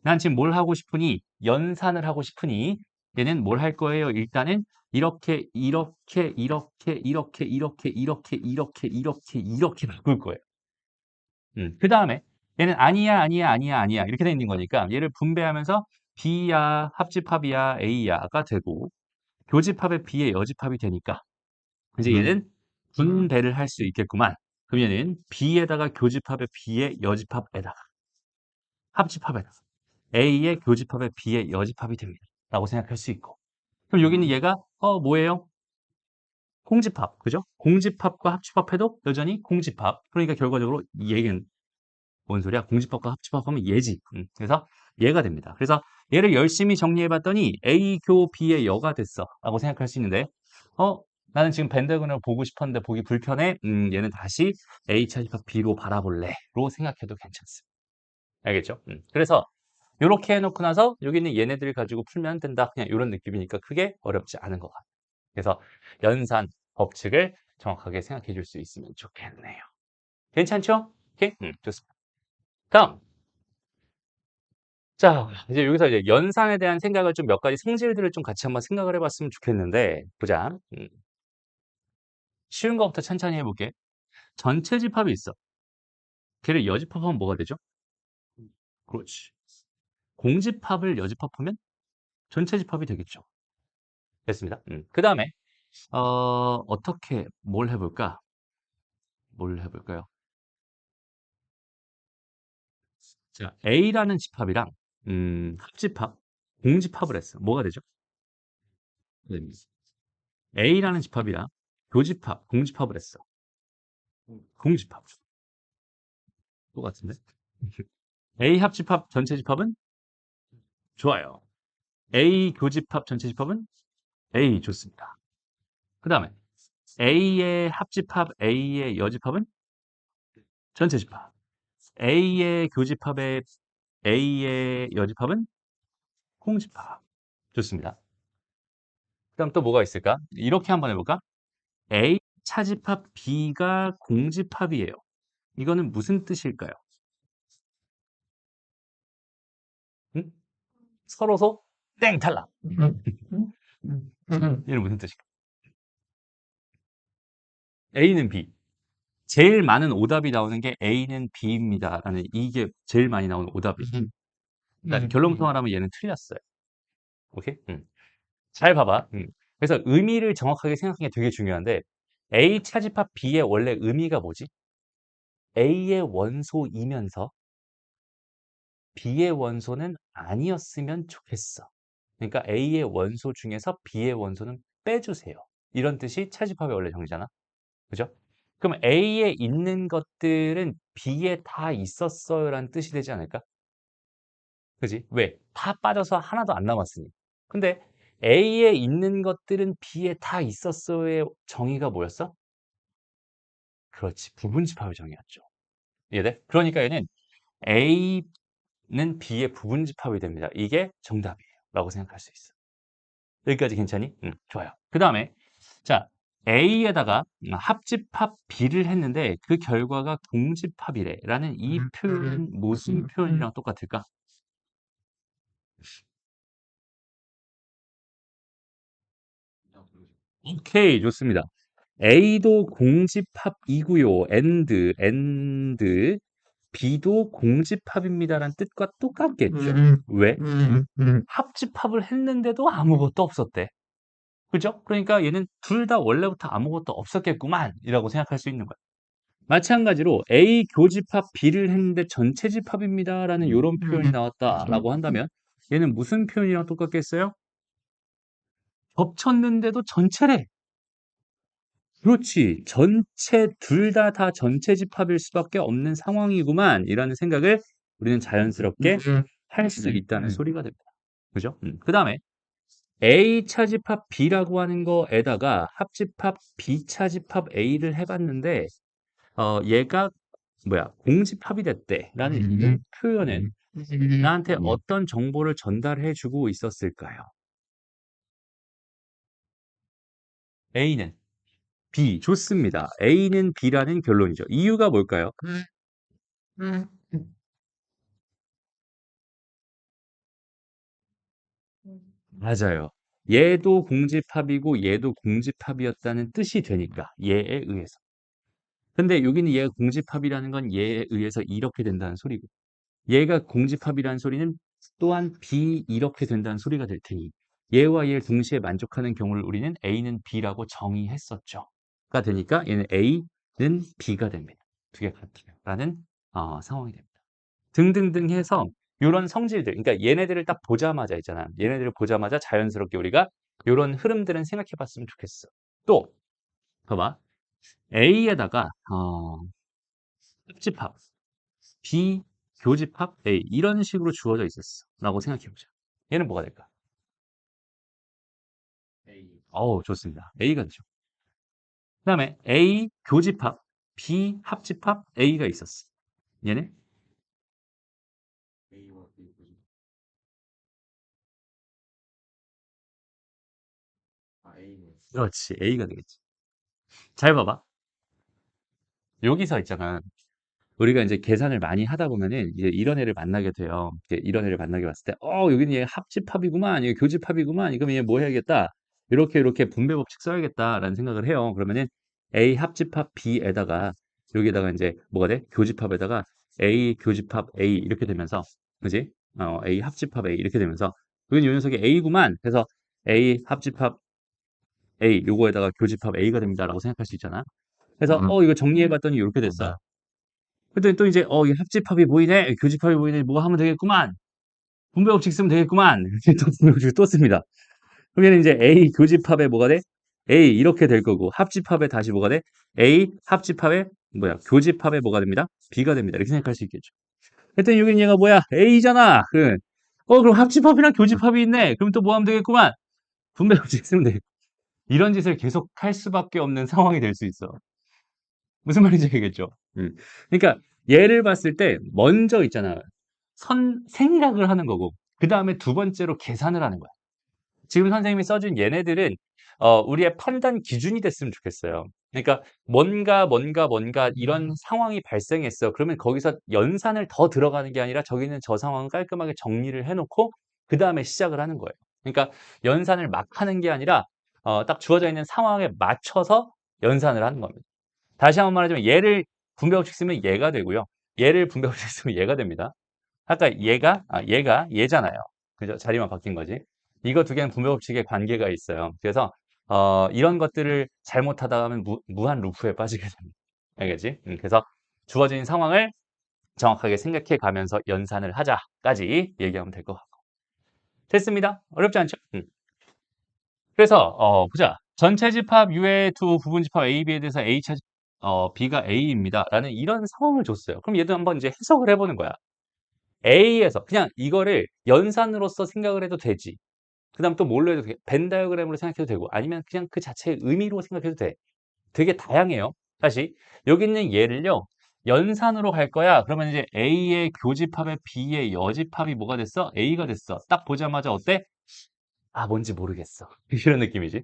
난 지금 뭘 하고 싶으니 연산을 하고 싶으니 얘는 뭘 할 거예요? 일단은 이렇게 바꿀 거예요. 그 다음에 얘는 아니야 아니야 아니야 아니야 이렇게 돼 있는 거니까 얘를 분배하면서 B야 합집합이야 A야가 되고 교집합의 B의 여집합이 되니까 이제 얘는 분배를 할 수 있겠구만. 그럼 얘는 B에다가 교집합의 B의 여집합에다가 합집합에다가 A의 교집합의 B의 여집합이 됩니다. 라고 생각할 수 있고. 그럼 여기는 얘가 뭐예요? 공집합. 그죠? 공집합과 합집합해도 여전히 공집합. 그러니까 결과적으로 얘는 뭔 소리야? 공집합과 합집합하면 얘지. 그래서 얘가 됩니다. 그래서 얘를 열심히 정리해봤더니 A 교 B의 여가 됐어. 라고 생각할 수 있는데 나는 지금 벤다그램을 보고 싶었는데 보기 불편해. 얘는 다시 A 차집합 B로 바라볼래. 로 생각해도 괜찮습니다. 알겠죠? 그래서 이렇게 해놓고 나서 여기 있는 얘네들 가지고 풀면 된다. 그냥 이런 느낌이니까 크게 어렵지 않은 것 같아요. 그래서 연산 법칙을 정확하게 생각해 줄 수 있으면 좋겠네요. 괜찮죠? 오케이? 좋습니다. 다음. 자, 이제 여기서 이제 연산에 대한 생각을 좀 몇 가지 성질들을 좀 같이 한번 생각을 해봤으면 좋겠는데, 보자. 쉬운 거부터 천천히 해볼게. 전체 집합이 있어. 걔를 여집합하면 뭐가 되죠? 그렇지. 공집합을 여집합하면 전체 집합이 되겠죠. 됐습니다. 그 다음에, 어떻게, 뭘 해볼까? 뭘 해볼까요? 자, A라는 집합이랑, 합집합, 공집합을 했어. 뭐가 되죠? 네. A라는 집합이랑 교집합, 공집합을 했어. 공집합. 똑같은데? A 합집합 전체 집합은 좋아요. A 교집합 전체 집합은 A 좋습니다. 그 다음에 A의 합집합, A의 여집합은 전체 집합. A의 교집합의 A의 여집합은 공집합. 좋습니다. 그 다음 또 뭐가 있을까? 이렇게 한번 해볼까? A 차집합 B가 공집합이에요. 이거는 무슨 뜻일까요? 응? 서로서 땡 탈락. 얘는 무슨 뜻일까? A는 B. 제일 많은 오답이 나오는 게 A는 B입니다. 라는 이게 제일 많이 나오는 오답이에요. 그러니까 결론부터말하면 얘는 틀렸어요. 오케이? 잘 봐봐. 그래서 의미를 정확하게 생각하는 게 되게 중요한데 A 차집합 B의 원래 의미가 뭐지? A의 원소이면서 B의 원소는 아니었으면 좋겠어. 그러니까 A의 원소 중에서 B의 원소는 빼주세요. 이런 뜻이 차집합의 원래 정의잖아. 그죠? 그럼 A에 있는 것들은 B에 다 있었어요라는 뜻이 되지 않을까? 그지? 왜? 다 빠져서 하나도 안 남았으니. 근데 A에 있는 것들은 B에 다 있었어의 정의가 뭐였어? 그렇지. 부분집합의 정의였죠. 이해돼? 그러니까 얘는 A는 B의 부분집합이 됩니다. 이게 정답이에요. 라고 생각할 수 있어. 여기까지 괜찮니? 좋아요. 그 다음에 자 A에다가 합집합 B를 했는데 그 결과가 공집합이래 라는 이 표현은 무슨 표현이랑 똑같을까? 오케이, 좋습니다. A도 공집합이고요. and B도 공집합입니다라는 뜻과 똑같겠죠. 왜? 합집합을 했는데도 아무것도 없었대. 그죠? 그러니까 얘는 둘 다 원래부터 아무것도 없었겠구만 이라고 생각할 수 있는 거야. 마찬가지로 A 교집합 B를 했는데 전체 집합입니다라는 이런 표현이 나왔다라고 한다면 얘는 무슨 표현이랑 똑같겠어요? 겹쳤는데도 전체래. 그렇지. 전체, 둘 다 전체 집합일 수밖에 없는 상황이구만. 이라는 생각을 우리는 자연스럽게 할 수 있다는 소리가 됩니다. 그죠? 그 다음에 A 차집합 B라고 하는 거에다가 합집합 B 차집합 A를 해봤는데, 얘가 공집합이 됐대. 라는 이 표현은 나한테 어떤 정보를 전달해 주고 있었을까요? A는 B. 좋습니다. A는 B라는 결론이죠. 이유가 뭘까요? 맞아요. 얘도 공집합이고 얘도 공집합이었다는 뜻이 되니까 얘에 의해서. 근데 여기는 얘가 공집합이라는 건 얘에 의해서 이렇게 된다는 소리고 얘가 공집합이라는 소리는 또한 B 이렇게 된다는 소리가 될 테니 얘와 얘를 동시에 만족하는 경우를 우리는 A는 B라고 정의했었죠. 가 되니까 얘는 A는 B가 됩니다. 두 개 같아요. 라는 상황이 됩니다. 등등등 해서 요런 성질들, 그러니까 얘네들을 딱 보자마자 있잖아. 얘네들을 보자마자 자연스럽게 우리가 요런 흐름들은 생각해 봤으면 좋겠어. 또 봐봐. A에다가 합집합, B 교집합 A 이런 식으로 주어져 있었어. 라고 생각해 보자. 얘는 뭐가 될까? 어우, 좋습니다. A가 되죠. 그다음에 A 교집합, B 합집합 A가 있었어. 얘는 그렇지. A가 되겠지. 잘 봐봐. 여기서 있잖아. 우리가 이제 계산을 많이 하다 보면은 이제 이런 애를 만나게 돼요. 이런 애를 만나게 봤을 때, 여기는 얘 합집합이구만, 이거 교집합이구만, 이거면 얘 뭐 해야겠다. 이렇게 분배 법칙 써야겠다라는 생각을 해요. 그러면은 A 합집합 B에다가 여기다가 이제 뭐가 돼? 교집합에다가 A 교집합 A 이렇게 되면서, 그지? A 합집합 A 이렇게 되면서, 여기는 요 녀석이 A구만. 그래서 A 합집합 A 요거에다가 교집합 A가 됩니다라고 생각할 수 있잖아. 그래서 이거 정리해봤더니 이렇게 됐어. 그랬더니 또 이제 이 합집합이 보이네, 교집합이 보이네, 뭐 하면 되겠구만, 분배법칙 쓰면 되겠구만. 또 분배법칙 또 씁니다. 그러면 이제 A 교집합에 뭐가 돼? A 이렇게 될 거고, 합집합에 다시 뭐가 돼? A 합집합에 교집합에 뭐가 됩니다? B가 됩니다. 이렇게 생각할 수 있겠죠. 그랬더니 여기는 얘가 뭐야? A잖아. 그럼 합집합이랑 교집합이 있네. 그럼 또 뭐 하면 되겠구만, 분배법칙 쓰면 돼. 이런 짓을 계속 할 수밖에 없는 상황이 될 수 있어. 무슨 말인지 알겠죠? 그러니까 얘를 봤을 때 먼저 있잖아. 생각을 하는 거고, 그 다음에 두 번째로 계산을 하는 거야. 지금 선생님이 써준 얘네들은 우리의 판단 기준이 됐으면 좋겠어요. 그러니까 뭔가 이런 상황이 발생했어. 그러면 거기서 연산을 더 들어가는 게 아니라 저기는 저 상황을 깔끔하게 정리를 해놓고 그 다음에 시작을 하는 거예요. 그러니까 연산을 막 하는 게 아니라 딱 주어져 있는 상황에 맞춰서 연산을 하는 겁니다. 다시 한번 말하자면 얘를 분배법칙 쓰면 얘가 되고요. 얘를 분배법칙 쓰면 얘가 됩니다. 아까 얘가 얘잖아요. 그죠? 자리만 바뀐 거지. 이거 두 개는 분배법칙에 관계가 있어요. 그래서 이런 것들을 잘못하다 하면 무한 루프에 빠지게 됩니다. 알겠지? 그래서 주어진 상황을 정확하게 생각해 가면서 연산을 하자까지 얘기하면 될 것 같고. 됐습니다. 어렵지 않죠? 그래서 보자. 전체 집합 U의 두 부분 집합 A, B에 대해서 B가 A입니다. 라는 이런 상황을 줬어요. 그럼 얘도 한번 이제 해석을 해보는 거야. A에서 그냥 이거를 연산으로서 생각을 해도 되지. 그 다음 또 뭘로 해도 돼? 벤 다이어그램으로 생각해도 되고, 아니면 그냥 그 자체의 의미로 생각해도 돼. 되게 다양해요. 다시 여기 있는 얘를요, 연산으로 갈 거야. 그러면 이제 A의 교집합에 B의 여집합이 뭐가 됐어? A가 됐어. 딱 보자마자 어때? 뭔지 모르겠어. 이런 느낌이지.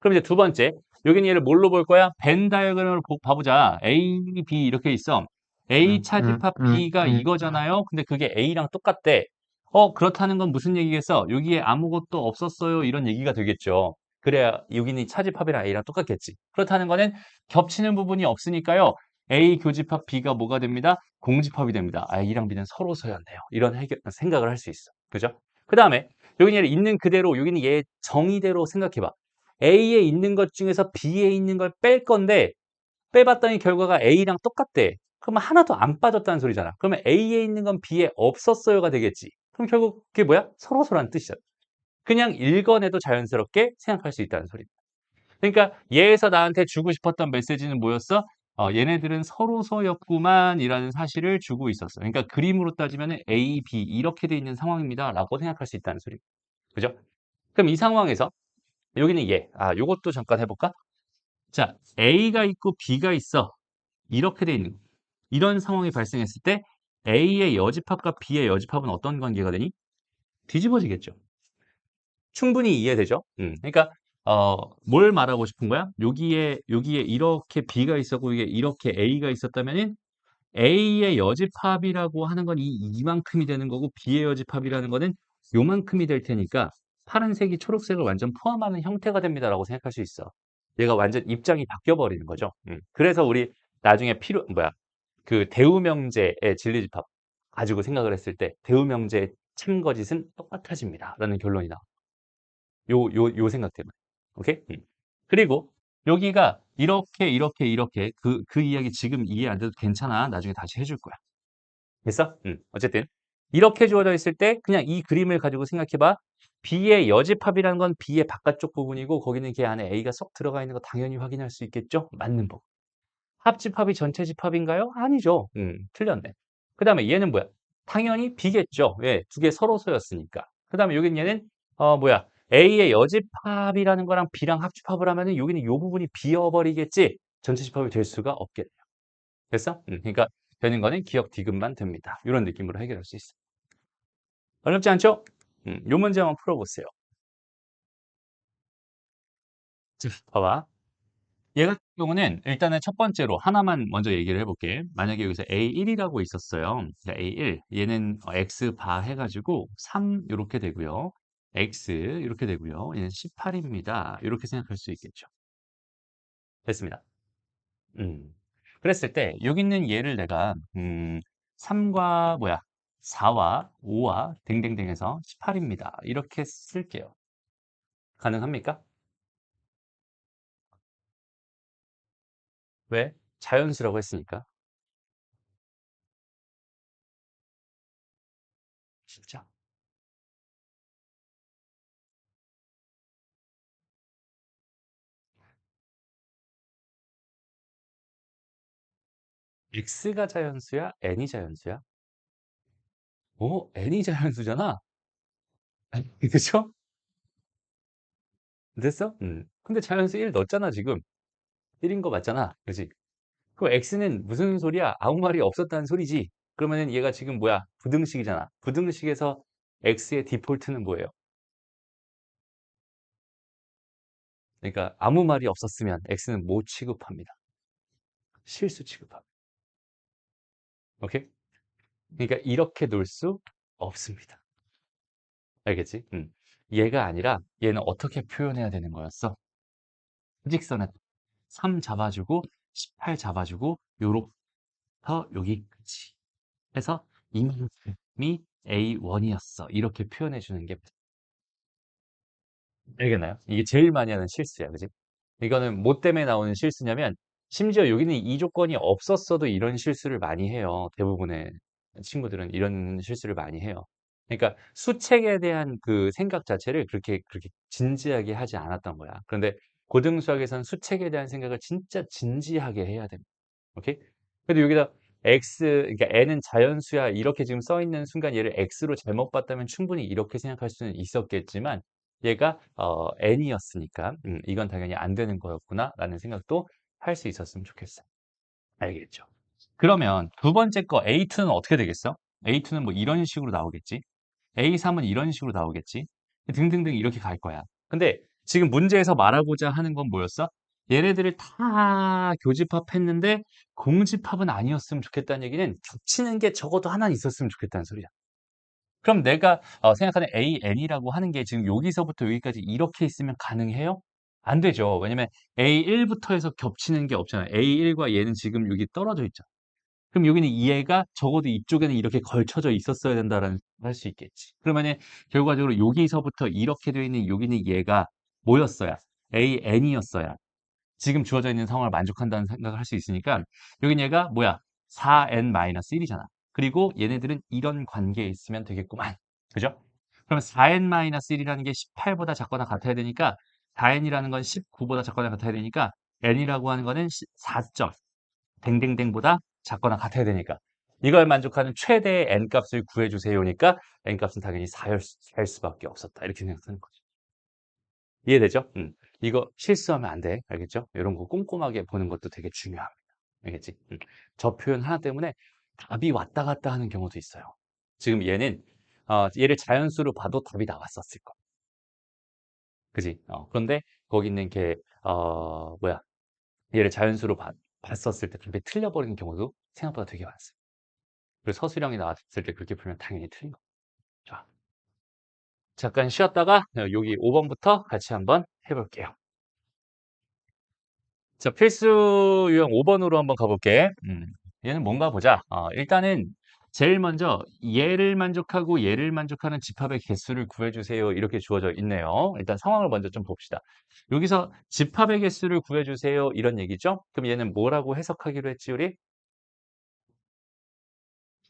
그럼 이제 두 번째, 여기는 얘를 뭘로 볼 거야? 벤 다이어그램으로 봐보자. A, B 이렇게 있어. A 차집합 B가 이거잖아요. 근데 그게 A랑 똑같대. 그렇다는 건 무슨 얘기겠어? 여기에 아무것도 없었어요. 이런 얘기가 되겠죠. 그래야 여기는 차집합이랑 A랑 똑같겠지. 그렇다는 거는 겹치는 부분이 없으니까요. A 교집합 B가 뭐가 됩니다? 공집합이 됩니다. A랑 B는 서로서였네요. 이런 생각을 할 수 있어. 그죠? 그 다음에 여기는 얘를 있는 그대로, 여기는 얘 정의대로 생각해봐. A에 있는 것 중에서 B에 있는 걸 뺄 건데, 빼봤더니 결과가 A랑 똑같대. 그러면 하나도 안 빠졌다는 소리잖아. 그러면 A에 있는 건 B에 없었어요가 되겠지. 그럼 결국 그게 뭐야? 서로서라는 뜻이잖아. 그냥 읽어내도 자연스럽게 생각할 수 있다는 소리입니다. 그러니까 얘에서 나한테 주고 싶었던 메시지는 뭐였어? 얘네들은 서로서였구만 이라는 사실을 주고 있었어. 그러니까 그림으로 따지면 A, B 이렇게 돼 있는 상황입니다 라고 생각할 수 있다는 소리입니다. 그죠? 그럼 이 상황에서 여기는 얘. 요것도 잠깐 해볼까? 자, A가 있고 B가 있어. 이렇게 돼 있는. 이런 상황이 발생했을 때 A의 여집합과 B의 여집합은 어떤 관계가 되니? 뒤집어지겠죠. 충분히 이해되죠? 그러니까 뭘 말하고 싶은 거야? 여기에 이렇게 B가 있었고 이게 이렇게 A가 있었다면은 A의 여집합이라고 하는 건 이만큼이 되는 거고, B의 여집합이라는 거는 요만큼이 될 테니까 파란색이 초록색을 완전 포함하는 형태가 됩니다라고 생각할 수 있어. 얘가 완전 입장이 바뀌어 버리는 거죠. 그래서 우리 나중에 그 대우명제의 진리집합 가지고 생각을 했을 때 대우명제의 참거짓은 똑같아집니다라는 결론이 나와. 요 생각 때문에. 오케이? 그리고 여기가 이렇게 그 이야기 지금 이해 안 돼도 괜찮아. 나중에 다시 해줄 거야. 됐어? 어쨌든 이렇게 주어져 있을 때 그냥 이 그림을 가지고 생각해봐. B의 여집합이라는 건 B의 바깥쪽 부분이고, 거기는 걔 안에 A가 쏙 들어가 있는 거 당연히 확인할 수 있겠죠? 맞는 법. 합집합이 전체 집합인가요? 아니죠. 틀렸네. 그 다음에 얘는 뭐야? 당연히 B겠죠. 왜? 두 개 서로서였으니까. 그 다음에 여긴 얘는 뭐야? A의 여집합이라는 거랑 B랑 합집합을 하면은 여기는 이 부분이 비어버리겠지. 전체 집합이 될 수가 없겠네요. 됐어? 그러니까 되는 거는 기억 디귿만 됩니다. 이런 느낌으로 해결할 수 있어. 어렵지 않죠? 요 문제 한번 풀어보세요. 자, 봐봐. 얘 같은 경우는 일단은 첫 번째로 하나만 먼저 얘기를 해볼게. 만약에 여기서 A1이라고 있었어요. 자, A1. 얘는 X 바 해가지고 3 이렇게 되고요. X 이렇게 되고요. 얘는 18입니다. 이렇게 생각할 수 있겠죠. 됐습니다. 음. 그랬을 때 여기 있는 얘를 내가 3과 뭐야 4와 5와 등등등 해서 18입니다. 이렇게 쓸게요. 가능합니까? 왜? 자연수라고 했으니까. 진짜. X가 자연수야? N이 자연수야? 오, N이 자연수잖아? 그쵸? 됐어? 근데 자연수 1 넣었잖아, 지금. 1인 거 맞잖아. 그지? 그럼 X는 무슨 소리야? 아무 말이 없었다는 소리지. 그러면은 얘가 지금 뭐야? 부등식이잖아. 부등식에서 X의 디폴트는 뭐예요? 그러니까 아무 말이 없었으면 X는 뭐 취급합니다. 실수 취급합니다. 오케이? 그러니까 이렇게 놓을 수 없습니다. 알겠지? 얘가 아니라 얘는 어떻게 표현해야 되는 거였어? 수직선에 3 잡아주고 18 잡아주고 요로부터 여기까지 해서 이만큼이 A1이었어. 이렇게 표현해 주는 게 알겠나요? 이게 제일 많이 하는 실수야. 그지? 이거는 뭐 때문에 나오는 실수냐면 심지어 여기는 이 조건이 없었어도 이런 실수를 많이 해요. 대부분의 친구들은 이런 실수를 많이 해요. 그러니까 수책에 대한 그 생각 자체를 그렇게 진지하게 하지 않았던 거야. 그런데 고등수학에서는 수책에 대한 생각을 진짜 진지하게 해야 됩니다. 오케이? 근데 여기다 x, 그러니까 n은 자연수야 이렇게 지금 써 있는 순간 얘를 x로 잘못 봤다면 충분히 이렇게 생각할 수는 있었겠지만 얘가 n이었으니까 이건 당연히 안 되는 거였구나라는 생각도 할 수 있었으면 좋겠어요. 알겠죠? 그러면 두 번째 거 A2는 어떻게 되겠어? A2는 뭐 이런 식으로 나오겠지? A3은 이런 식으로 나오겠지? 등등등 이렇게 갈 거야. 근데 지금 문제에서 말하고자 하는 건 뭐였어? 얘네들을 다 교집합했는데 공집합은 아니었으면 좋겠다는 얘기는 겹치는 게 적어도 하나 있었으면 좋겠다는 소리야. 그럼 내가 생각하는 AN이라고 하는 게 지금 여기서부터 여기까지 이렇게 있으면 가능해요? 안 되죠. 왜냐면 A1부터 해서 겹치는 게 없잖아요. A1과 얘는 지금 여기 떨어져 있죠. 그럼 여기는 얘가 적어도 이쪽에는 이렇게 걸쳐져 있었어야 된다라는 할 수 있겠지. 그러면은 결과적으로 여기서부터 이렇게 되어 있는 여기는 얘가 뭐였어야? AN이었어야. 지금 주어져 있는 상황을 만족한다는 생각을 할 수 있으니까 여긴 얘가 뭐야? 4n-1이잖아. 그리고 얘네들은 이런 관계에 있으면 되겠구만. 그죠? 그럼 4n-1이라는 게 18보다 작거나 같아야 되니까 4n이라는 건 19보다 작거나 같아야 되니까 n이라고 하는 거는 4점 댕댕댕보다 작거나 같아야 되니까 이걸 만족하는 최대의 n값을 구해주세요니까 n값은 당연히 4일 수밖에 없었다. 이렇게 생각하는 거죠. 이해되죠? 이거 실수하면 안 돼. 알겠죠? 이런 거 꼼꼼하게 보는 것도 되게 중요합니다. 알겠지? 저 표현 하나 때문에 답이 왔다 갔다 하는 경우도 있어요. 지금 얘는 얘를 자연수로 봐도 답이 나왔었을 거. 그지? 그런데 거기 있는 게 뭐야? 얘를 자연수로 봤었을 때 답이 틀려버리는 경우도 생각보다 되게 많았어요. 그리고 서술형이 나왔을 때 그렇게 풀면 당연히 틀린 거. 좋아. 잠깐 쉬었다가 여기 5번부터 같이 한번 해볼게요. 자, 필수 유형 5번으로 한번 가볼게. 얘는 뭔가 보자. 일단은 제일 먼저 얘를 만족하고 얘를 만족하는 집합의 개수를 구해주세요. 이렇게 주어져 있네요. 일단 상황을 먼저 좀 봅시다. 여기서 집합의 개수를 구해주세요. 이런 얘기죠? 그럼 얘는 뭐라고 해석하기로 했지, 우리?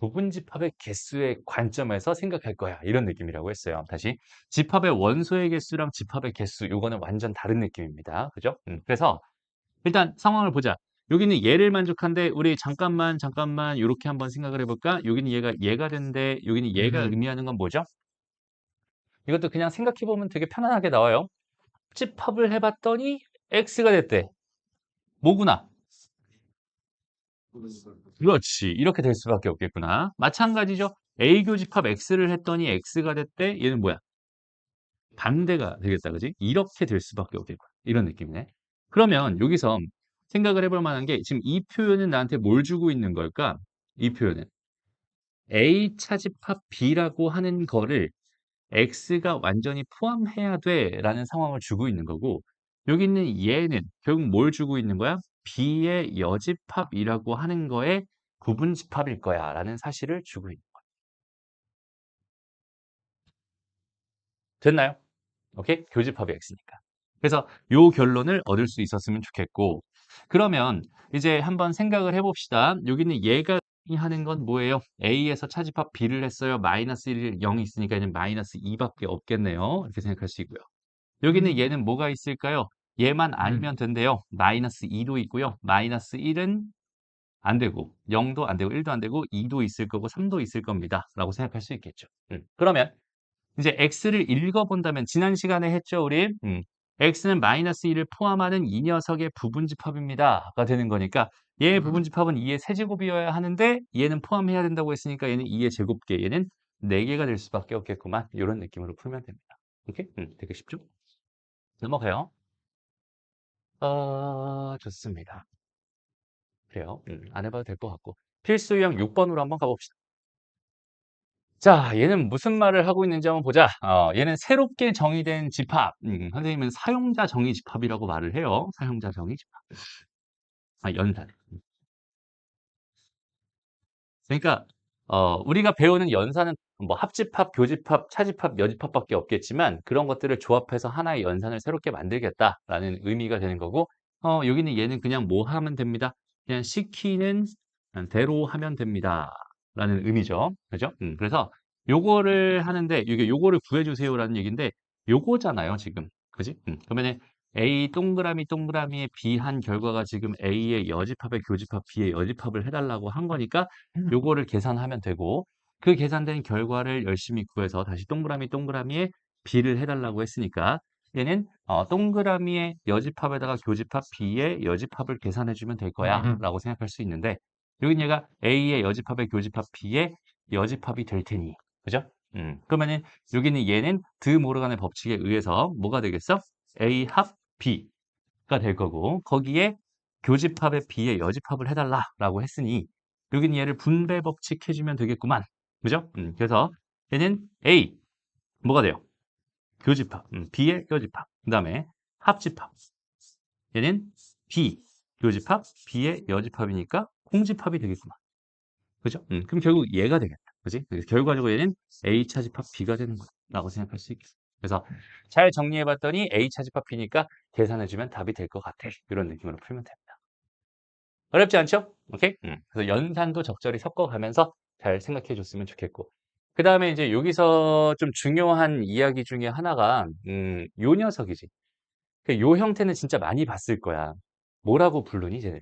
부분 집합의 개수의 관점에서 생각할 거야. 이런 느낌이라고 했어요. 다시. 집합의 원소의 개수랑 집합의 개수, 요거는 완전 다른 느낌입니다. 그죠? 그래서 일단 상황을 보자. 여기는 얘를 만족한데 우리 잠깐만 이렇게 한번 생각을 해볼까? 여기는 얘가 되는데 여기는 얘가 의미하는 건 뭐죠? 이것도 그냥 생각해보면 되게 편안하게 나와요. 집합을 해봤더니 X가 됐대. 뭐구나? 그렇지. 이렇게 될 수밖에 없겠구나. 마찬가지죠. A 교집합 X를 했더니 X가 됐대. 얘는 뭐야? 반대가 되겠다. 그지? 이렇게 될 수밖에 없겠구나. 이런 느낌이네. 그러면 여기서 생각을 해볼 만한 게 지금 이 표현은 나한테 뭘 주고 있는 걸까? 이 표현은 A 차집합 B라고 하는 거를 X가 완전히 포함해야 돼라는 상황을 주고 있는 거고 여기 있는 얘는 결국 뭘 주고 있는 거야? B의 여집합이라고 하는 거에 부분집합일 거야라는 사실을 주고 있는 거야. 됐나요? 오케이? 교집합이 X니까. 그래서 요 결론을 얻을 수 있었으면 좋겠고 그러면 이제 한번 생각을 해봅시다. 여기는 얘가 하는 건 뭐예요? A에서 차집합 B를 했어요. 마이너스 1, 0이 있으니까 이제 마이너스 2밖에 없겠네요. 이렇게 생각할 수 있고요. 여기는 얘는 뭐가 있을까요? 얘만 아니면 된대요. 마이너스 2도 있고요. 마이너스 1은 안 되고 0도 안 되고 1도 안 되고 2도 있을 거고 3도 있을 겁니다. 라고 생각할 수 있겠죠. 그러면 이제 x를 읽어본다면 지난 시간에 했죠 우리 x는 마이너스 2를 포함하는 이 녀석의 부분집합입니다가 되는 거니까 얘의 부분집합은 2의 세제곱이어야 하는데 얘는 포함해야 된다고 했으니까 얘는 2의 제곱계 얘는 4개가 될 수밖에 없겠구만 이런 느낌으로 풀면 됩니다. 오케이? 되게 쉽죠? 넘어가요. 좋습니다. 그래요. 안 해봐도 될 것 같고 필수 유형 6번으로 한번 가봅시다. 자, 얘는 무슨 말을 하고 있는지 한번 보자. 얘는 새롭게 정의된 집합. 선생님은 사용자 정의 집합이라고 말을 해요. 사용자 정의 집합. 연산. 그러니까 우리가 배우는 연산은 뭐 합집합, 교집합, 차집합, 여집합밖에 없겠지만 그런 것들을 조합해서 하나의 연산을 새롭게 만들겠다라는 의미가 되는 거고 여기는 얘는 그냥 뭐 하면 됩니다. 그냥 시키는 대로 하면 됩니다라는 의미죠. 그죠? 그래서 요거를 하는데 이게 요거를 구해주세요라는 얘기인데 요거잖아요, 지금. 그지? 그러면은 A 동그라미 동그라미에 B 한 결과가 지금 A의 여집합에 교집합, B의 여집합을 해달라고 한 거니까 요거를 계산하면 되고 그 계산된 결과를 열심히 구해서 다시 동그라미 동그라미에 B를 해달라고 했으니까 얘는 동그라미의 여집합에다가 교집합 B의 여집합을 계산해주면 될 거야 라고 생각할 수 있는데 여긴 얘가 A의 여집합에 교집합 B의 여집합이 될 테니 그죠? 그러면은 여기는 얘는 드 모르간의 법칙에 의해서 뭐가 되겠어? A 합 B가 될 거고 거기에 교집합에 B의 여집합을 해달라라고 했으니 여기는 얘를 분배 법칙 해주면 되겠구만. 그죠? 그래서 얘는 A 뭐가 돼요? 교집합 B의 여집합 그 다음에 합집합 얘는 B 교집합 B의 여집합이니까 공집합이 되겠구만. 그죠? 그럼 결국 얘가 되겠다. 그지? 그래서 결과적으로 얘는 A 차집합 B가 되는 거라고 생각할 수 있겠어. 그래서 잘 정리해봤더니 A 차집합 B니까 계산해주면 답이 될 것 같아. 이런 느낌으로 풀면 됩니다. 어렵지 않죠? 오케이? 그래서 연산도 적절히 섞어가면서 잘 생각해 줬으면 좋겠고. 그 다음에 이제 여기서 좀 중요한 이야기 중에 하나가, 요 녀석이지. 요 형태는 진짜 많이 봤을 거야. 뭐라고 부르니, 쟤네?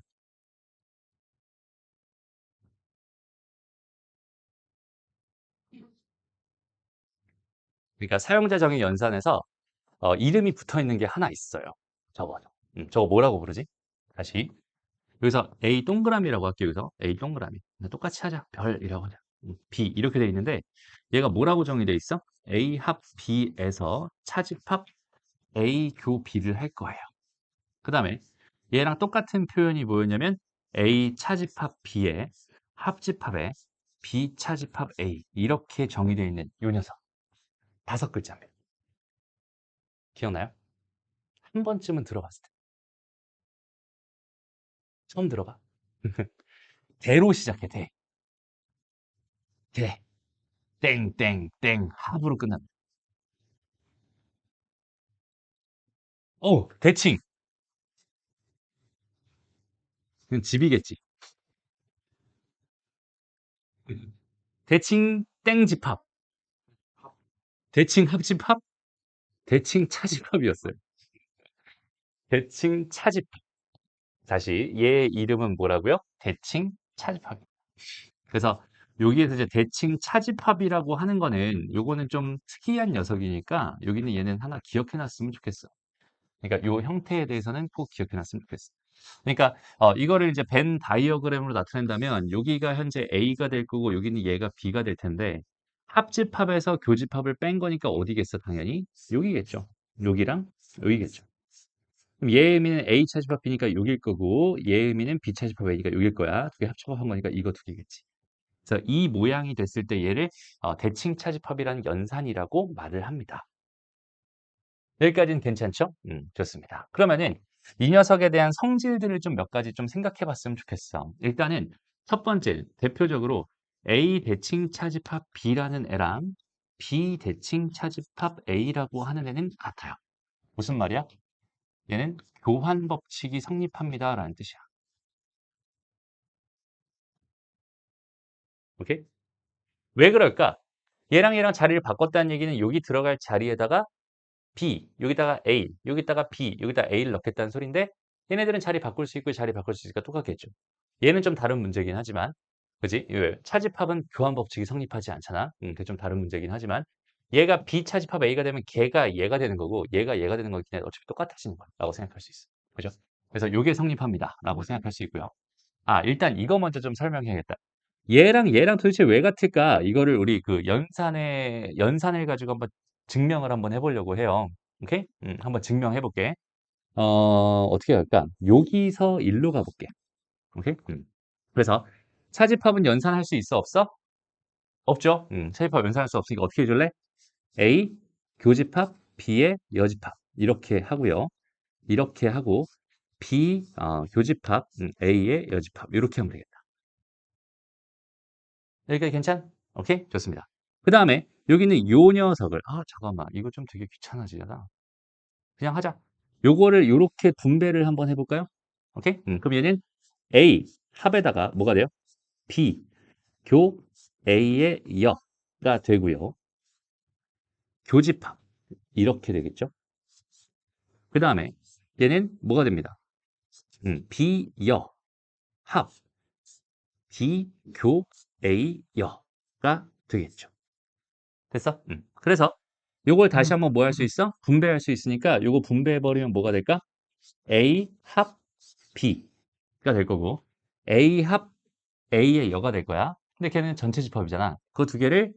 그러니까 사용자 정의 연산에서 이름이 붙어 있는 게 하나 있어요. 저거. 저거 뭐라고 부르지? 다시. 여기서 A 동그라미라고 할게요. 여기서 A 동그라미. 똑같이 하자. 별이라고 하자. B 이렇게 돼 있는데 얘가 뭐라고 정의돼 있어? A 합 B에서 차집합 A 교 B를 할 거예요. 그 다음에 얘랑 똑같은 표현이 뭐였냐면 A 차집합 B에 합집합에 B 차집합 A 이렇게 정의되어 있는 요 녀석. 5글자입니다. 기억나요? 한 번쯤은 들어봤을 때. 처음 들어봐. 대로 시작해, 대. 대. 땡, 땡, 땡. 합으로 끝납니다. 대칭. 그건 집이겠지. 대칭 땡집합. 대칭 합집합. 대칭 차집합이었어요. 대칭 차집합. 다시 얘 이름은 뭐라고요? 대칭 차집합. 그래서 여기에서 이제 대칭 차집합이라고 하는 거는 요거는 좀 특이한 녀석이니까 여기는 얘는 하나 기억해 놨으면 좋겠어. 그러니까 요 형태에 대해서는 꼭 기억해 놨으면 좋겠어. 그러니까 이거를 이제 벤 다이어그램으로 나타낸다면 여기가 현재 A가 될 거고 여기는 얘가 B가 될 텐데 합집합에서 교집합을 뺀 거니까 어디겠어 당연히 여기겠죠. 여기랑 여기겠죠. 그럼 얘의 의미는 A 차집합 B니까 6일 거고 얘의 의미는 B 차집합 A가 6일 거야. 두 개 합쳐한 거니까 이거 두 개겠지. 그래서 이 모양이 됐을 때 얘를 대칭 차집합이라는 연산이라고 말을 합니다. 여기까지는 괜찮죠? 좋습니다. 그러면은 이 녀석에 대한 성질들을 좀 몇 가지 좀 생각해 봤으면 좋겠어. 일단은 첫 번째, 대표적으로 A 대칭 차집합 B라는 애랑 B 대칭 차집합 A라고 하는 애는 같아요. 무슨 말이야? 얘는 교환 법칙이 성립합니다. 라는 뜻이야. 오케이? 왜 그럴까? 얘랑 얘랑 자리를 바꿨다는 얘기는 여기 들어갈 자리에다가 B, 여기다가 A, 여기다가 B, 여기다 A를 넣겠다는 소리인데 얘네들은 자리 바꿀 수 있고 자리 바꿀 수 있으니까 똑같겠죠. 얘는 좀 다른 문제긴 하지만 그지? 왜? 차집합은 교환 법칙이 성립하지 않잖아. 그게 좀 다른 문제긴 하지만 얘가 B 차집합 A가 되면 걔가 얘가 되는 거고 얘가 얘가 되는 거긴 해. 어차피 똑같아지는 거라고 생각할 수 있어. 그죠? 그래서 이게 성립합니다. 라고 생각할 수 있고요. 아, 일단 이거 먼저 좀 설명해야겠다. 얘랑 얘랑 도대체 왜 같을까? 이거를 우리 그 연산을 가지고 한번 증명을 한번 해보려고 해요. 오케이? 한번 증명해 볼게. 어떻게 할까? 여기서 일로 가볼게. 오케이? 그래서 차집합은 연산할 수 있어? 없어? 없죠? 차집합 연산할 수 없으니까 어떻게 해줄래? A 교집합, B의 여집합 이렇게 하고요. 이렇게 하고 B 교집합, A의 여집합 이렇게 하면 되겠다. 여기까지 괜찮? 오케이? 좋습니다. 그 다음에 여기는 요 녀석을 잠깐만 이거 좀 되게 귀찮아지잖아. 그냥 하자. 요거를 요렇게 분배를 한번 해볼까요? 오케이? 그럼 얘는 A 합에다가 뭐가 돼요? B 교 A의 여가 되고요. 교집합 이렇게 되겠죠? 그 다음에 얘는 뭐가 됩니다? B 여 합 B 교 A 여가 되겠죠. 됐어? 그래서 요걸 다시 한번 뭐 할 수 있어? 분배할 수 있으니까 요거 분배해버리면 뭐가 될까? A 합 B가 될 거고 A 합 A의 여가 될 거야. 근데 걔는 전체 집합이잖아. 그 두 개를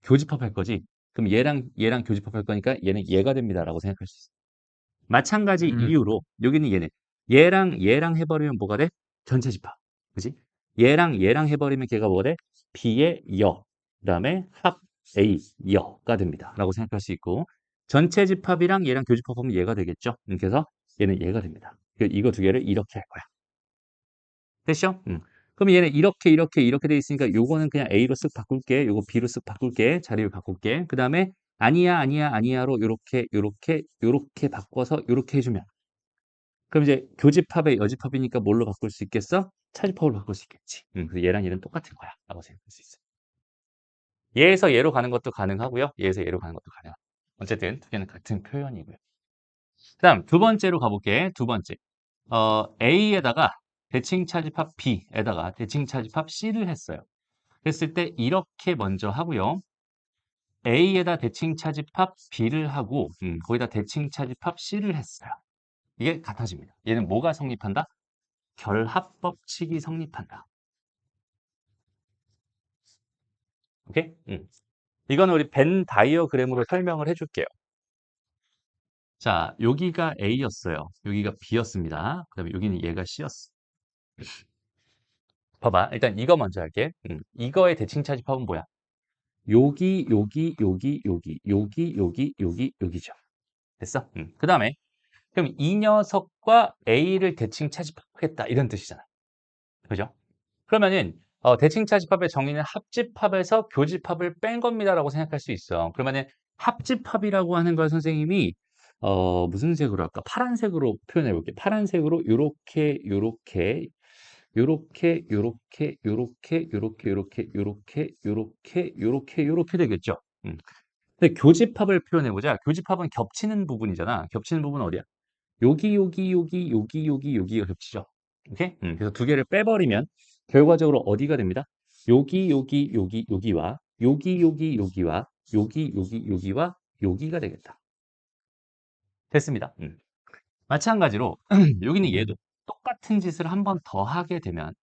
교집합할 거지. 그럼 얘랑 얘랑 교집합할 거니까 얘는 얘가 됩니다라고 생각할 수 있어. 마찬가지 이유로 여기는 얘는 얘랑 얘랑 해버리면 뭐가 돼? 전체 집합. 그지? 얘랑 얘랑 해버리면 걔가 뭐가 돼? B의 여. 그다음에 합 A 여가 됩니다. 라고 생각할 수 있고 전체 집합이랑 얘랑 교집합하면 얘가 되겠죠. 그래서 얘는 얘가 됩니다. 이거 두 개를 이렇게 할 거야. 됐죠? 그럼 얘는 이렇게 이렇게 이렇게 돼 있으니까 요거는 그냥 A로 쓱 바꿀게. 요거 B로 쓱 바꿀게. 자리를 바꿀게. 그 다음에 아니야 아니야 아니야로 요렇게 요렇게 요렇게 바꿔서 요렇게 해주면 그럼 이제 교집합의 여집합이니까 뭘로 바꿀 수 있겠어? 차집합으로 바꿀 수 있겠지. 그래서 얘랑 얘는 똑같은 거야. 라고 생각할 수 있어요. 얘에서 얘로 가는 것도 가능하고요. 얘에서 얘로 가는 것도 가능하고. 어쨌든 두 개는 같은 표현이고요. 그 다음 두 번째로 가볼게. 두 번째. A에다가 대칭 차집합 B에다가 대칭 차집합 C를 했어요. 했을 때 이렇게 먼저 하고요. A에다 대칭 차집합 B를 하고 거기다 대칭 차집합 C를 했어요. 이게 같아집니다. 얘는 뭐가 성립한다? 결합법칙이 성립한다. 오케이? 이거는 우리 벤 다이어그램으로 설명을 해줄게요. 자, 여기가 A였어요. 여기가 B였습니다. 그 다음에 여기는 얘가 C였어. 봐봐. 일단 이거 먼저 할게. 이거의 대칭 차집합은 뭐야? 여기, 여기, 여기, 여기, 여기, 여기, 여기, 여기죠. 됐어? 그 다음에 그럼 이 녀석과 A를 대칭 차집합하겠다 이런 뜻이잖아. 그죠? 그러면은 대칭 차집합의 정의는 합집합에서 교집합을 뺀 겁니다라고 생각할 수 있어. 그러면은 합집합이라고 하는 걸 선생님이 무슨 색으로 할까? 파란색으로 표현해 볼게. 파란색으로 요렇게 요렇게 요렇게 요렇게 요렇게 요렇게 요렇게 요렇게 요렇게 요렇게 요렇게 되겠죠. 근데 교집합을 표현해 보자. 교집합은 겹치는 부분이잖아. 겹치는 부분은 어디야? 여기 여기 여기 여기 여기 여기가 겹치죠. 오케이? 그래서 두 개를 빼버리면 결과적으로 어디가 됩니다. 여기 여기 여기 여기와 여기 여기 여기와 여기 여기 여기와 여기가 되겠다. 됐습니다. 마찬가지로 여기는 얘도 똑같은 짓을 한 번 더 하게 되면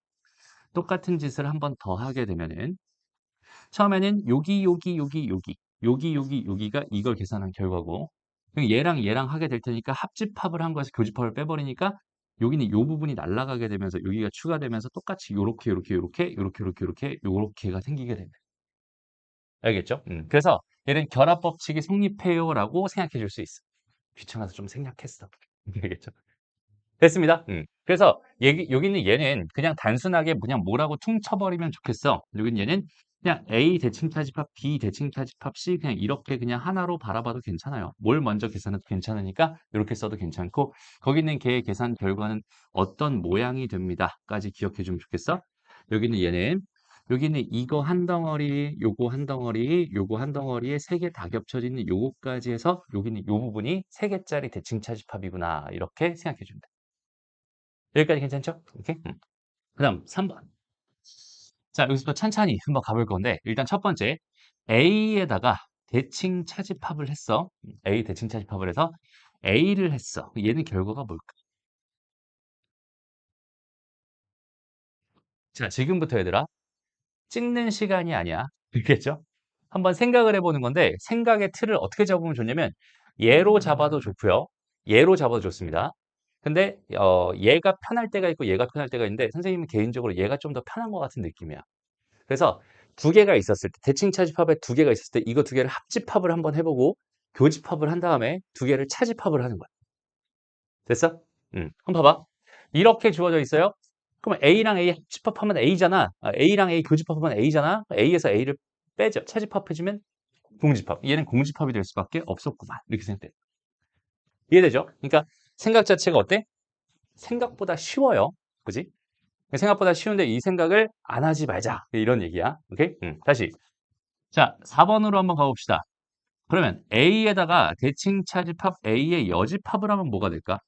똑같은 짓을 한 번 더 하게 되면은 처음에는 여기 여기 여기 여기 여기 여기 여기가 이걸 계산한 결과고 그럼 얘랑 얘랑 하게 될 테니까 합집합을 한 거에서 교집합을 빼버리니까 여기는 요 부분이 날아가게 되면서 여기가 추가되면서 똑같이 요렇게 요렇게 요렇게 요렇게 요렇게 요렇게 요렇게가 생기게 됩니다. 알겠죠? 그래서 얘는 결합 법칙이 성립해요라고 생각해 줄 수 있어. 귀찮아서 좀 생략했어. 알겠죠? 됐습니다. 그래서 여기는 얘는 그냥 단순하게 그냥 뭐라고 퉁쳐버리면 좋겠어. 여기는 얘는 그냥 A 대칭차집합, B 대칭차집합, C 그냥 이렇게 그냥 하나로 바라봐도 괜찮아요. 뭘 먼저 계산해도 괜찮으니까 이렇게 써도 괜찮고 거기 있는 걔의 계산 결과는 어떤 모양이 됩니다.까지 기억해 주면 좋겠어. 여기는 얘는 여기는 이거 한 덩어리, 요거 한 덩어리, 요거 한 덩어리에 세 개 다 겹쳐져 있는 요거까지 해서 여기는 요 부분이 세 개짜리 대칭차집합이구나 이렇게 생각해 주면 돼. 여기까지 괜찮죠? 오케이? 그다음 3번. 자, 여기서부터 찬찬히 한번 가볼 건데 일단 첫 번째 A에다가 대칭 차집합을 했어. A 대칭 차집합을 해서 A를 했어. 얘는 결과가 뭘까? 자, 지금부터 얘들아 찍는 시간이 아니야. 알겠죠? 한번 생각을 해보는 건데 생각의 틀을 어떻게 잡으면 좋냐면 얘로 잡아도 좋고요. 얘로 잡아도 좋습니다. 근데 얘가 편할 때가 있고 얘가 편할 때가 있는데 선생님은 개인적으로 얘가 좀 더 편한 것 같은 느낌이야. 그래서 두 개가 있었을 때 대칭 차집합에 두 개가 있었을 때 이거 두 개를 합집합을 한번 해보고 교집합을 한 다음에 두 개를 차집합을 하는 거야. 됐어? 한번 봐봐. 이렇게 주어져 있어요. 그럼 A랑 A 합집합하면 A잖아. A랑 A 교집합하면 A잖아. A에서 A를 빼죠. 차집합해주면 공집합. 얘는 공집합이 될 수밖에 없었구만. 이렇게 생각돼. 이해되죠? 그러니까 생각 자체가 어때? 생각보다 쉬워요. 그지? 생각보다 쉬운데 이 생각을 안 하지 말자. 이런 얘기야. 오케이? 다시. 자, 4번으로 한번 가봅시다. 그러면 A에다가 대칭 차집합 A의 여집합을 하면 뭐가 될까?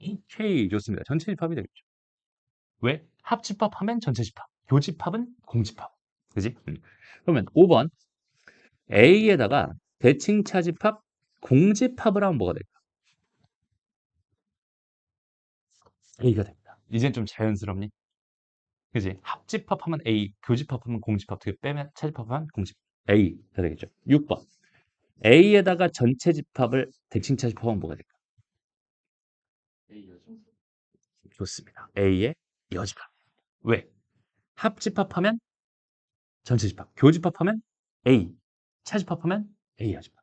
오케이, 좋습니다. 전체 집합이 되겠죠. 왜? 합집합하면 전체 집합, 교집합은 공집합. 그지? 그러면 5번 A에다가 대칭 차집합 공집합을 하면 뭐가 될까? A가 됩니다. 이젠 좀 자연스럽니? 그지? 합집합하면 A, 교집합하면 공집합, 두 개 빼면 차집합하면 공집합. A가 되겠죠. 6번 A에다가 전체 집합을 대칭 차집합하면 뭐가 될까? 좋습니다. A의 여집합. 왜? 합집합하면 전체 집합, 교집합하면 A, 차집합하면 A 여집합.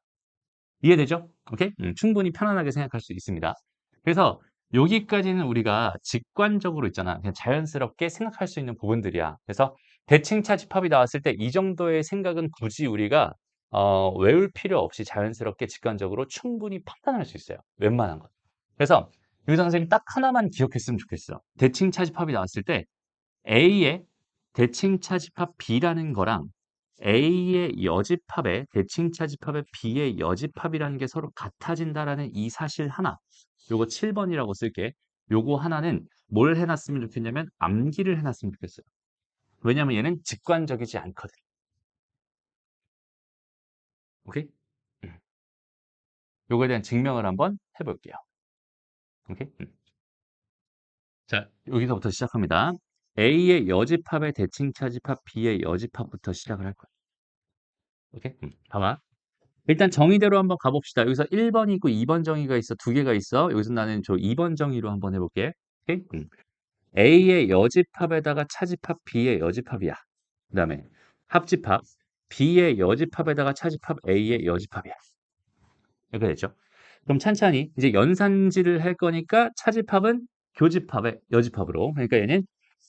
이해되죠? 오케이? 충분히 편안하게 생각할 수 있습니다. 그래서 여기까지는 우리가 직관적으로 있잖아. 그냥 자연스럽게 생각할 수 있는 부분들이야. 그래서 대칭 차집합이 나왔을 때 이 정도의 생각은 굳이 우리가 외울 필요 없이 자연스럽게 직관적으로 충분히 판단할 수 있어요. 웬만한 것. 그래서 여기서 선생님 딱 하나만 기억했으면 좋겠어. 대칭 차집합이 나왔을 때 A의 대칭 차집합 B라는 거랑 A의 여집합에 대칭 차집합의 B의 여집합이라는 게 서로 같아진다라는 이 사실 하나. 요거 7번이라고 쓸게. 요거 하나는 뭘 해놨으면 좋겠냐면 암기를 해놨으면 좋겠어요. 왜냐면 얘는 직관적이지 않거든. 오케이? 음. 요거에 대한 증명을 한번 해볼게요. 오케이? 자, 여기서부터 시작합니다. A의 여집합의 대칭 차집합 B의 여집합부터 시작을 할 거예요. 오케이? 봐봐. 일단 정의대로 한번 가봅시다. 여기서 1번 있고 2번 정의가 있어. 두 개가 있어. 여기서 나는 저 2번 정의로 한번 해볼게. 오케이? A의 여집합에다가 차집합 B의 여집합이야. 그 다음에 합집합 B의 여집합에다가 차집합 A의 여집합이야. 이렇게 됐죠? 그럼 찬찬히 이제 연산지를 할 거니까 차집합은 교집합의 여집합으로. 그러니까 얘는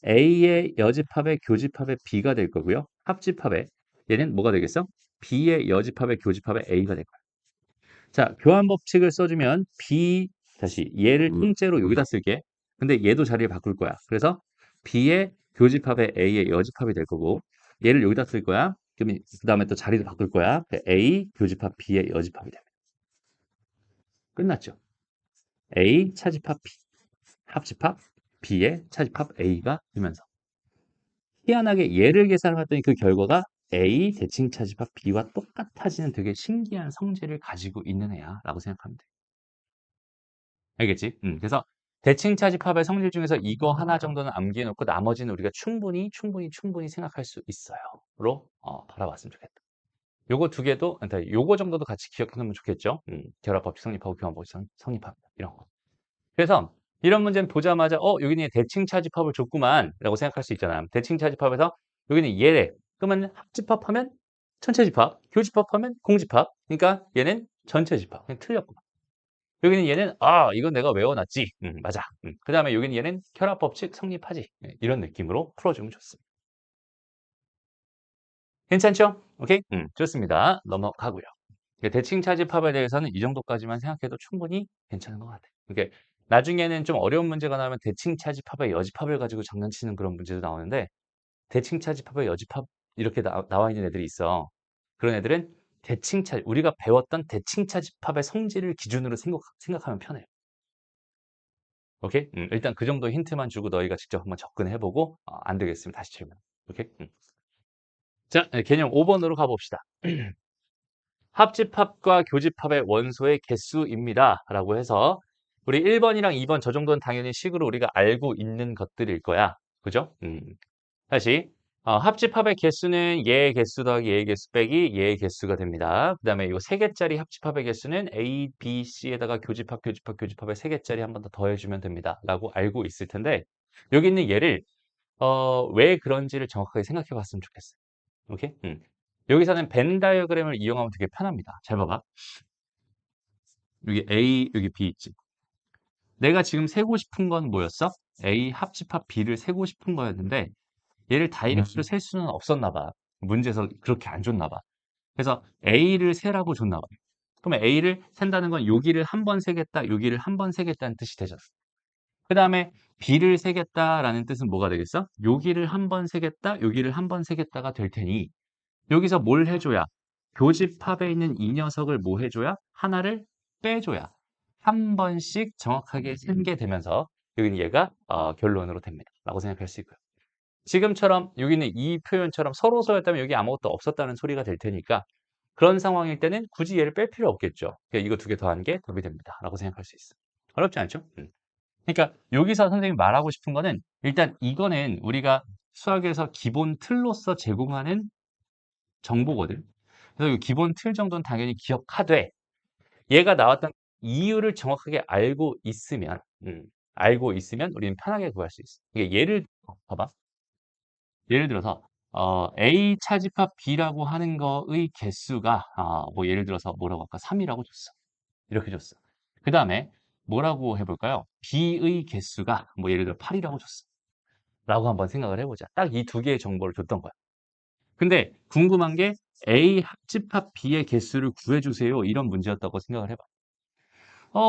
A의 여집합의 교집합의 B가 될 거고요. 합집합의 얘는 뭐가 되겠어? B의 여집합의 교집합의 A가 될 거야. 자, 교환 법칙을 써주면 B 다시 얘를 통째로 여기다 쓸게. 근데 얘도 자리를 바꿀 거야. 그래서 B의 교집합의 A의 여집합이 될 거고 얘를 여기다 쓸 거야. 그럼 그 다음에 또 자리도 바꿀 거야. A 교집합 B의 여집합이 됩니다. 끝났죠. A 차집합 B 합집합 B의 차집합 A가 되면서 희한하게 얘를 계산해봤더니 그 결과가 A 대칭 차집합 B와 똑같아지는 되게 신기한 성질을 가지고 있는 애야 라고 생각하면 돼. 알겠지? 그래서 대칭 차집합의 성질 중에서 이거 하나 정도는 암기해 놓고 나머지는 우리가 충분히 생각할 수 있어요. 로 바라봤으면 좋겠다. 요거 두 개도, 그러니까 요거 정도도 같이 기억해 놓으면 좋겠죠. 결합법칙 성립하고 교환법칙 성립합니다. 이런 거. 그래서 이런 문제는 보자마자 여기는 대칭차집합을 줬구만 라고 생각할 수 있잖아. 대칭차집합에서 여기는 얘래. 그러면 합집합하면 천체집합, 교집합하면 공집합. 그러니까 얘는 전체집합. 그냥 틀렸구만. 여기는 얘는 이건 내가 외워놨지. 맞아. 그 다음에 여기는 얘는 결합법칙 성립하지. 이런 느낌으로 풀어주면 좋습니다. 괜찮죠? 오케이? 좋습니다. 넘어가고요. 대칭차집합에 대해서는 이 정도까지만 생각해도 충분히 괜찮은 것 같아요. 이게 나중에는 좀 어려운 문제가 나오면 대칭차집합의 여집합을 가지고 장난치는 그런 문제도 나오는데, 대칭차집합의 여집합 이렇게 나와 있는 애들이 있어. 그런 애들은 우리가 배웠던 대칭차집합의 성질을 기준으로 생각하면 편해요. 오케이? 일단 그 정도 힌트만 주고 너희가 직접 한번 접근해보고 안 되겠으면 다시 질문. 오케이? 자, 개념 5번으로 가봅시다. 합집합과 교집합의 원소의 개수입니다. 라고 해서 우리 1번이랑 2번 저 정도는 당연히 식으로 우리가 알고 있는 것들일 거야. 그죠? 다시 합집합의 개수는 얘의 개수 더하기 얘의 개수 빼기 얘의 개수가 됩니다. 그 다음에 이 3개짜리 합집합의 개수는 A, B, C에다가 교집합의 3개짜리 한 번 더 더해주면 됩니다. 라고 알고 있을 텐데, 여기 있는 얘를 왜 그런지를 정확하게 생각해 봤으면 좋겠어요. 오케이? 여기서는 벤 다이어그램을 이용하면 되게 편합니다. 잘 봐봐. 여기 A, 여기 B 있지. 내가 지금 세고 싶은 건 뭐였어? A 합집합 B를 세고 싶은 거였는데, 얘를 다이렉트로 셀 수는 없었나 봐. 문제에서 그렇게 안 줬나 봐. 그래서 A를 세라고 줬나 봐. 그러면 A를 센다는 건 여기를 한 번 세겠다, 여기를 한 번 세겠다는 뜻이 되잖아. 그 다음에 B를 세겠다라는 뜻은 뭐가 되겠어? 여기를 한 번 세겠다, 여기를 한 번 세겠다가 될 테니, 여기서 뭘 해줘야? 교집합에 있는 이 녀석을 뭐 해줘야? 하나를 빼줘야 한 번씩 정확하게 센게 되면서 여기는 얘가 결론으로 됩니다. 라고 생각할 수 있고요. 지금처럼 여기는 이 표현처럼 서로서였다면 여기 아무것도 없었다는 소리가 될 테니까, 그런 상황일 때는 굳이 얘를 뺄 필요 없겠죠. 그러니까 이거 두 개 더한 게 답이 됩니다. 라고 생각할 수 있어요. 어렵지 않죠? 그러니까 여기서 선생님이 말하고 싶은 거는, 일단 이거는 우리가 수학에서 기본 틀로서 제공하는 정보거든. 그래서 이 기본 틀 정도는 당연히 기억하되, 얘가 나왔던 이유를 정확하게 알고 있으면 우리는 편하게 구할 수 있어. 이게 봐봐. 예를 들어서 A 차집합 B라고 하는 거의 개수가 뭐 예를 들어서 뭐라고 할까? 3이라고 줬어. 이렇게 줬어. 그 다음에 뭐라고 해볼까요? B의 개수가 뭐 예를 들어 8이라고 줬어. 라고 한번 생각을 해보자. 딱 이 두 개의 정보를 줬던 거야. 근데 궁금한 게 A 합집합 B의 개수를 구해주세요. 이런 문제였다고 생각을 해봐.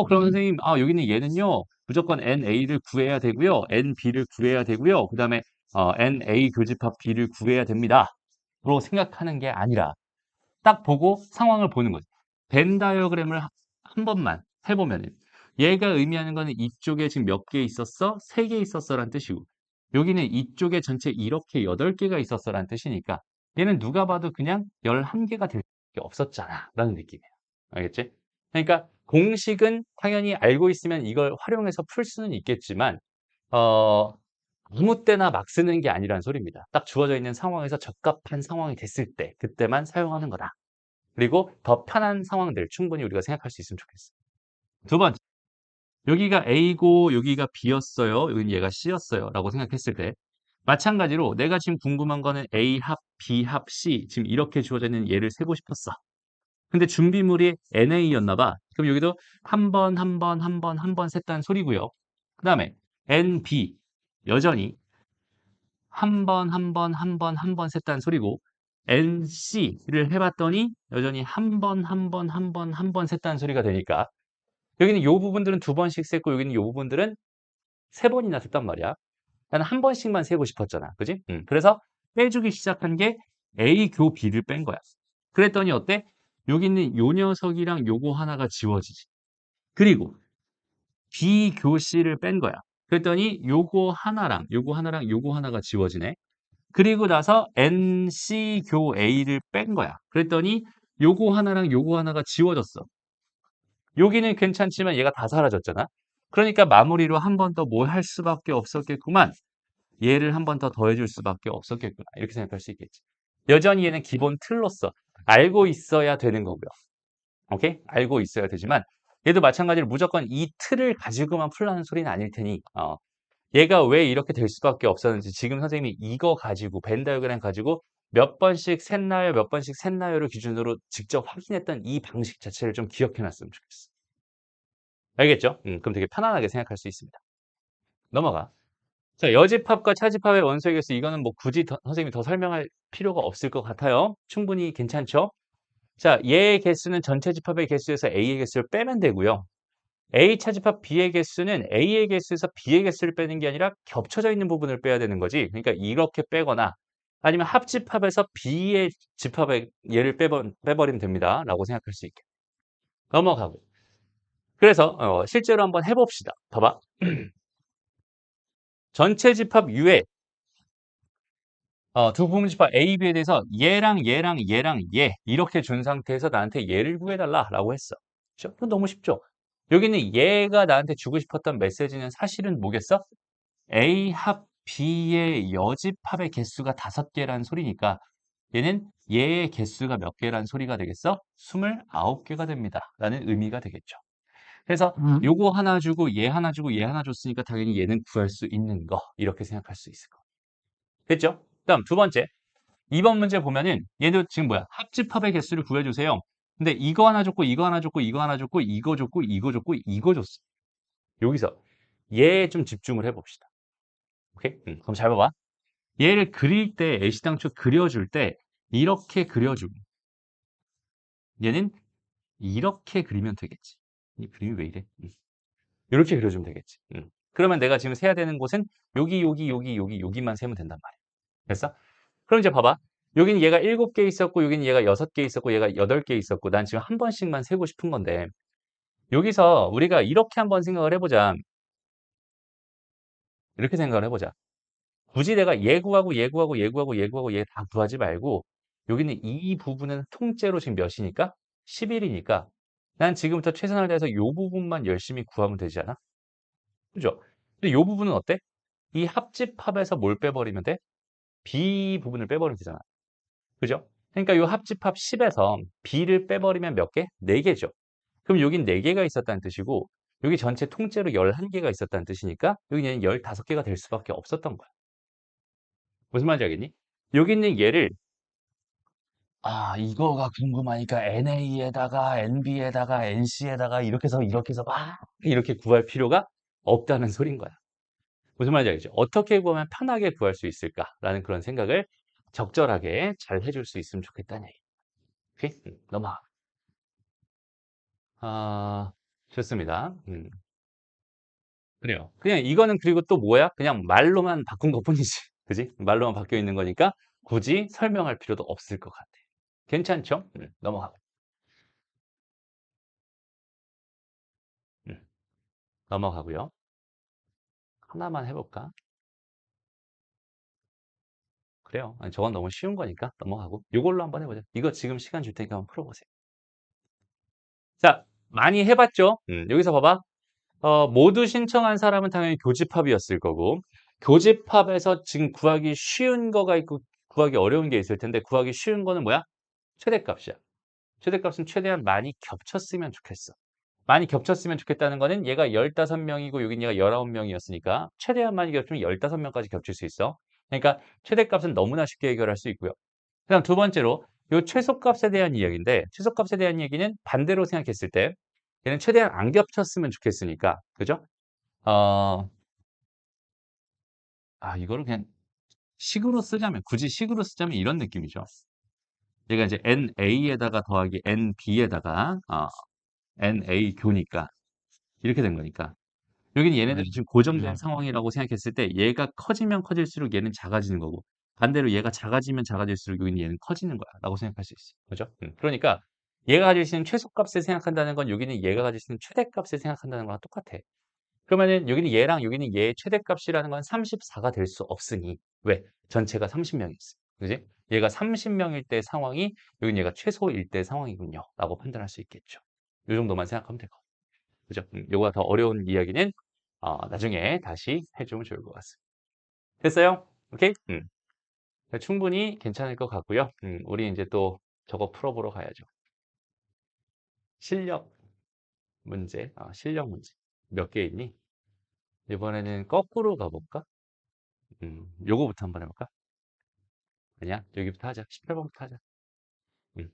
그럼 선생님, 여기는 얘는요, 무조건 NA를 구해야 되고요, NB를 구해야 되고요, 그 다음에 NA 교집합 B를 구해야 됩니다. 로 생각하는 게 아니라 딱 보고 상황을 보는 거죠. 벤 다이어그램을 한 번만 해보면 얘가 의미하는 거는 이쪽에 지금 몇 개 있었어? 3개 있었어 라는 뜻이고, 여기는 이쪽에 전체 이렇게 8개가 있었어 라는 뜻이니까 얘는 누가 봐도 그냥 11개가 될 게 없었잖아 라는 느낌이에요. 알겠지? 그러니까 공식은 당연히 알고 있으면 이걸 활용해서 풀 수는 있겠지만 어, 아무 때나 막 쓰는 게 아니라는 소리입니다. 딱 주어져 있는 상황에서 적합한 상황이 됐을 때 그때만 사용하는 거다. 그리고 더 편한 상황들 충분히 우리가 생각할 수 있으면 좋겠어. 두 번째, 여기가 A고 여기가 B였어요. 여기는 얘가 C였어요. 라고 생각했을 때 마찬가지로 내가 지금 궁금한 거는 A 합, B 합, C 지금 이렇게 주어져 있는 얘를 세고 싶었어. 근데 준비물이 NA였나 봐. 그럼 여기도 한 번, 한 번, 한 번, 한 번 셌다는 소리고요. 그 다음에 NB 여전히 한 번, 한 번, 한 번, 한 번 셌다는 소리고, NC를 해봤더니 여전히 한 번, 한 번, 한 번, 한 번 셌다는 소리가 되니까, 여기는 요 부분들은 2번씩 셌고 여기는 요 부분들은 3번이나 셌단 말이야. 나는 한 번씩만 세고 싶었잖아. 그지? 그래서 빼주기 시작한 게 A 교 B를 뺀 거야. 그랬더니 어때? 여기 있는 요 녀석이랑 요거 하나가 지워지지. 그리고 B 교 C를 뺀 거야. 그랬더니 요거 하나랑 요거 하나랑 요거 하나가 지워지네. 그리고 나서 NC 교 A를 뺀 거야. 그랬더니 요거 하나랑 요거 하나가 지워졌어. 여기는 괜찮지만 얘가 다 사라졌잖아. 그러니까 마무리로 한 번 더 뭐 할 수밖에 없었겠구만. 얘를 한 번 더 더해줄 수밖에 없었겠구나. 이렇게 생각할 수 있겠지. 여전히 얘는 기본 틀로서 알고 있어야 되는 거고요. 오케이? 알고 있어야 되지만 얘도 마찬가지로 무조건 이 틀을 가지고만 풀라는 소리는 아닐 테니 얘가 왜 이렇게 될 수밖에 없었는지 지금 선생님이 이거 가지고 벤 다이어그램 가지고 몇 번씩 샜나요? 몇 번씩 샜나요?를 기준으로 직접 확인했던 이 방식 자체를 좀 기억해 놨으면 좋겠어. 알겠죠? 그럼 되게 편안하게 생각할 수 있습니다. 넘어가. 자, 여집합과 차집합의 원소의 개수 이거는 뭐 굳이 선생님이 더 설명할 필요가 없을 것 같아요. 충분히 괜찮죠? 자, 얘의 개수는 전체 집합의 개수에서 A의 개수를 빼면 되고요. A 차집합 B의 개수는 A의 개수에서 B의 개수를 빼는 게 아니라 겹쳐져 있는 부분을 빼야 되는 거지. 그러니까 이렇게 빼거나 아니면 합집합에서 B의 집합의 얘를 빼버리면 됩니다. 라고 생각할 수 있게. 넘어가고. 그래서 실제로 한번 해봅시다. 봐봐. 전체 집합 U에 두 부분 집합 A, B에 대해서 얘랑 얘랑 얘랑 얘 이렇게 준 상태에서 나한테 얘를 구해달라라고 했어. 그렇죠? 너무 쉽죠? 여기는 얘가 나한테 주고 싶었던 메시지는 사실은 뭐겠어? A 합 B의 여집합의 개수가 5개라는 소리니까 얘는 얘의 개수가 몇 개라는 소리가 되겠어? 29개가 됩니다. 라는 의미가 되겠죠. 그래서 요거 하나 주고 얘 하나 주고 얘 하나 줬으니까 당연히 얘는 구할 수 있는 거 이렇게 생각할 수 있을 거. 됐죠? 다음 두 번째 2번 문제 보면은 얘도 지금 뭐야? 합집합의 개수를 구해주세요. 근데 이거 하나 줬고 이거 하나 줬고 이거 하나 줬고 이거 줬고 이거 줬고 이거 줬어. 여기서 얘 좀 집중을 해봅시다. 오케이? 그럼 잘 봐봐. 얘를 그릴 때 애시당초 그려줄 때 이렇게 그려주고 얘는 이렇게 그리면 되겠지. 이 그림이 왜 이래? 이렇게 그려주면 되겠지. 그러면 내가 지금 세야 되는 곳은 여기 여기 여기 여기 여기만 세면 된단 말이야. 됐어? 그럼 이제 봐봐. 여기는 얘가 7개 있었고 여기는 얘가 6개 있었고 얘가 8개 있었고 난 지금 한 번씩만 세고 싶은 건데 여기서 우리가 이렇게 한번 생각을 해보자. 이렇게 생각을 해보자. 굳이 내가 얘 구하고 얘 구하고 얘 구하고 얘 구하고 얘 다 구하지 말고 여기는 이 부분은 통째로 지금 몇이니까? 11이니까 난 지금부터 최선을 다해서 이 부분만 열심히 구하면 되지 않아? 그죠? 근데 이 부분은 어때? 이 합집합에서 뭘 빼버리면 돼? B 부분을 빼버리면 되잖아. 그죠? 그러니까 이 합집합 10에서 B를 빼버리면 몇 개? 4개죠. 그럼 여긴 4개가 있었다는 뜻이고 여기 전체 통째로 11개가 있었다는 뜻이니까 여기는 15개가 될 수밖에 없었던 거야. 무슨 말인지 알겠니? 여기 있는 얘를 이거가 궁금하니까 NA에다가 NB에다가 NC에다가 이렇게 해서 막 이렇게 구할 필요가 없다는 소린 거야. 무슨 말인지 알겠죠? 어떻게 구하면 편하게 구할 수 있을까라는 그런 생각을 적절하게 잘 해줄 수 있으면 좋겠다는 얘기. 오케이? 넘어가. 아, 좋습니다. 그래요. 그냥 이거는 그리고 또 뭐야? 그냥 말로만 바꾼 것뿐이지. 그지? 말로만 바뀌어 있는 거니까 굳이 설명할 필요도 없을 것 같아. 괜찮죠? 넘어가고. 음, 넘어가고요. 하나만 해볼까? 그래요. 아니, 저건 너무 쉬운 거니까 넘어가고. 이걸로 한번 해보자. 이거 지금 시간 줄 테니까 한번 풀어보세요. 자, 많이 해봤죠? 여기서 봐봐. 모두 신청한 사람은 당연히 교집합이었을 거고 교집합에서 지금 구하기 쉬운 거가 있고 구하기 어려운 게 있을 텐데 구하기 쉬운 거는 뭐야? 최대값이야. 최대값은 최대한 많이 겹쳤으면 좋겠어. 많이 겹쳤으면 좋겠다는 거는 얘가 15명이고 여긴 얘가 19명이었으니까 최대한 많이 겹치면 15명까지 겹칠 수 있어. 그러니까 최대값은 너무나 쉽게 해결할 수 있고요. 그다음 두 번째로 요 최소값에 대한 이야기인데 최소값에 대한 얘기는 반대로 생각했을 때 얘는 최대한 안 겹쳤으면 좋겠으니까 그죠? 어, 이거를 그냥 식으로 쓰자면 굳이 식으로 쓰자면 이런 느낌이죠. 얘가 이제 NA에다가 더하기 NB에다가 NA 교니까 이렇게 된 거니까 여기는 얘네들이 지금 고정된 상황이라고 생각했을 때 얘가 커지면 커질수록 얘는 작아지는 거고 반대로 얘가 작아지면 작아질수록 여기는 얘는 커지는 거야 라고 생각할 수 있어. 그죠? 그러니까 얘가 가질 수 있는 최소값을 생각한다는 건 여기는 얘가 가질 수 있는 최대값을 생각한다는 거랑 똑같아. 그러면은 여기는 얘랑 여기는 얘의 최대값이라는 건 34가 될 수 없으니 왜? 전체가 30명이었어. 그지? 얘가 30명일 때 상황이 여기는 얘가 최소일 때 상황이군요. 라고 판단할 수 있겠죠. 이 정도만 생각하면 되고. 그죠? 요거가 더 어려운 이야기는 나중에 다시 해주면 좋을 것 같습니다. 됐어요? 오케이? 충분히 괜찮을 것 같고요. 우리 이제 또 저거 풀어보러 가야죠. 실력 문제, 실력 문제. 몇 개 있니? 이번에는 거꾸로 가볼까? 요거부터 한번 해볼까? 아니야, 여기부터 하자. 18번부터 하자.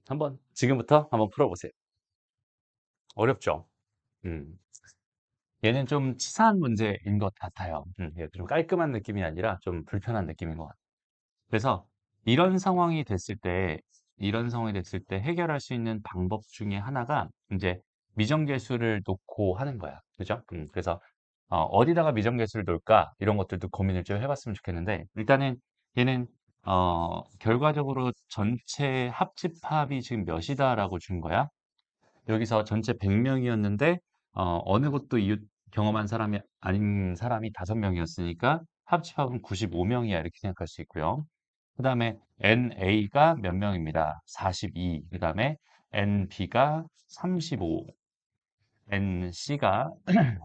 한번, 지금부터 한번 풀어보세요. 어렵죠? 음, 얘는 좀 치사한 문제인 것 같아요. 얘도 좀 깔끔한 느낌이 아니라 좀 불편한 느낌인 것 같아요. 그래서 이런 상황이 됐을 때, 이런 상황이 됐을 때 해결할 수 있는 방법 중에 하나가 이제 미정계수를 놓고 하는 거야. 그죠? 그래서 어디다가 미정계수를 놓을까? 이런 것들도 고민을 좀 해봤으면 좋겠는데, 일단은 얘는 결과적으로 전체 합집합이 지금 몇이다라고 준 거야. 여기서 전체 100명이었는데 어느 곳도 이웃 경험한 사람이 아닌 사람이 5명이었으니까 합집합은 95명이야 이렇게 생각할 수 있고요. 그 다음에 NA가 몇 명입니다. 42. 그 다음에 NB가 35, NC가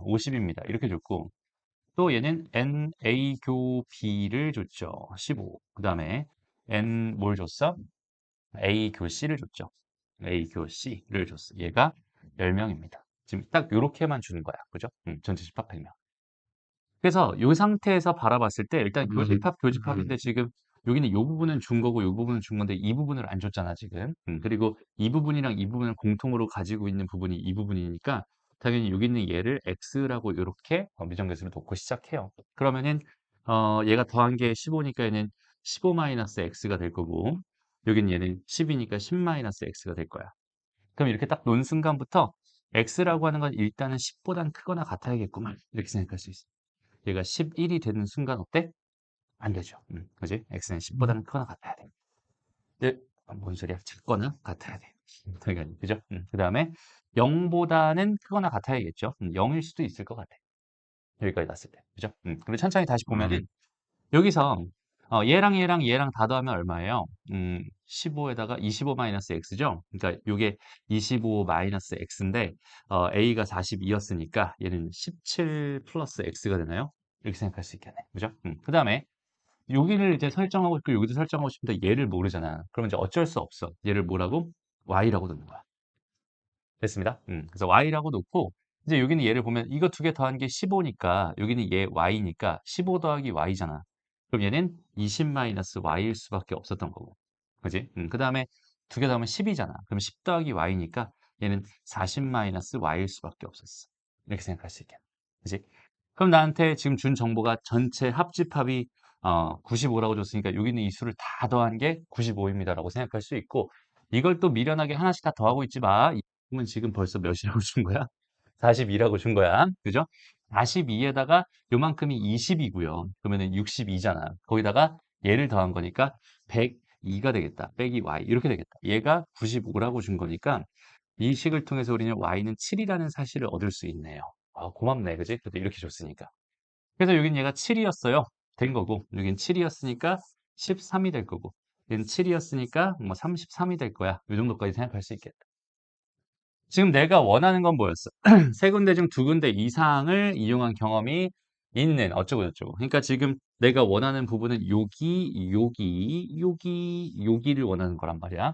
50입니다. 이렇게 줬고 또 얘는 NA 교 B를 줬죠. 15. 그 다음에 N 뭘 줬어? A 교 C를 줬죠. A 교 C를 줬어. 얘가 10명입니다. 지금 딱 요렇게만 주는 거야. 그죠? 전체 집합 100명. 그래서 이 상태에서 바라봤을 때 일단 교집합인데 지금 여기는 요 부분은 준 거고 요 부분은 준 건데 이 부분을 안 줬잖아 지금. 그리고 이 부분이랑 이 부분을 공통으로 가지고 있는 부분이 이 부분이니까 당연히 여기 있는 얘를 x라고 이렇게 미정계수를 놓고 시작해요. 그러면은 얘가 더한 게 15니까 얘는 15-x가 될 거고 여기는 얘는 10이니까 10-x가 될 거야. 그럼 이렇게 딱 놓은 순간부터 x라고 하는 건 일단은 10보단 크거나 같아야겠구만 이렇게 생각할 수 있어. 얘가 11이 되는 순간 어때? 안 되죠. 그지? x는 10보다는 크거나 같아야 돼. 네, 뭔 소리야? 작거나 같아야 돼. 당연히, 그죠? 그 다음에 0보다는 크거나 같아야겠죠. 0일 수도 있을 것 같아. 여기까지 났을 때. 그죠? 그리고 천천히 다시 보면은, 여기서, 얘랑 얘랑 얘랑 다 더하면 얼마예요? 15에다가 25-x죠? 그러니까 요게 25-x인데, a가 42였으니까 얘는 17 플러스 x가 되나요? 이렇게 생각할 수 있겠네. 그죠? 그 다음에, 여기를 이제 설정하고 싶고, 여기도 설정하고 싶은데 얘를 모르잖아. 그러면 이제 어쩔 수 없어. 얘를 뭐라고? y라고 넣는 거야. 됐습니다. 그래서 y라고 놓고, 이제 여기는 얘를 보면 이거 두 개 더한 게 15니까, 여기는 얘 y니까 15 더하기 y잖아. 그럼 얘는 20-y일 수밖에 없었던 거고. 그지? 그 다음에 두 개 더하면 10이잖아. 그럼 10 더하기 y니까 얘는 40-y일 수밖에 없었어. 이렇게 생각할 수 있겠네. 그지? 그럼 나한테 지금 준 정보가 전체 합집합이 95라고 줬으니까 여기 있는 이 수를 다 더한 게 95입니다라고 생각할 수 있고 이걸 또 미련하게 하나씩 다 더하고 있지 마. 이건 지금 벌써 몇이라고 준 거야? 42라고 준 거야. 그죠? 42에다가 요만큼이 20이고요. 그러면은 62잖아. 거기다가 얘를 더한 거니까 102가 되겠다. 빼기 y 이렇게 되겠다. 얘가 95라고 준 거니까 이 식을 통해서 우리는 y는 7이라는 사실을 얻을 수 있네요. 고맙네. 그지? 그래도 이렇게 줬으니까. 그래서 여긴 얘가 7이었어요. 된 거고, 여긴 7이었으니까 13이 될 거고, 얘는 7이었으니까 뭐 33이 될 거야. 이 정도까지 생각할 수 있겠다. 지금 내가 원하는 건 뭐였어? 세 군데 중 두 군데 이상을 이용한 경험이 있는 어쩌고 저쩌고. 그러니까 지금 내가 원하는 부분은 여기를 원하는 거란 말이야.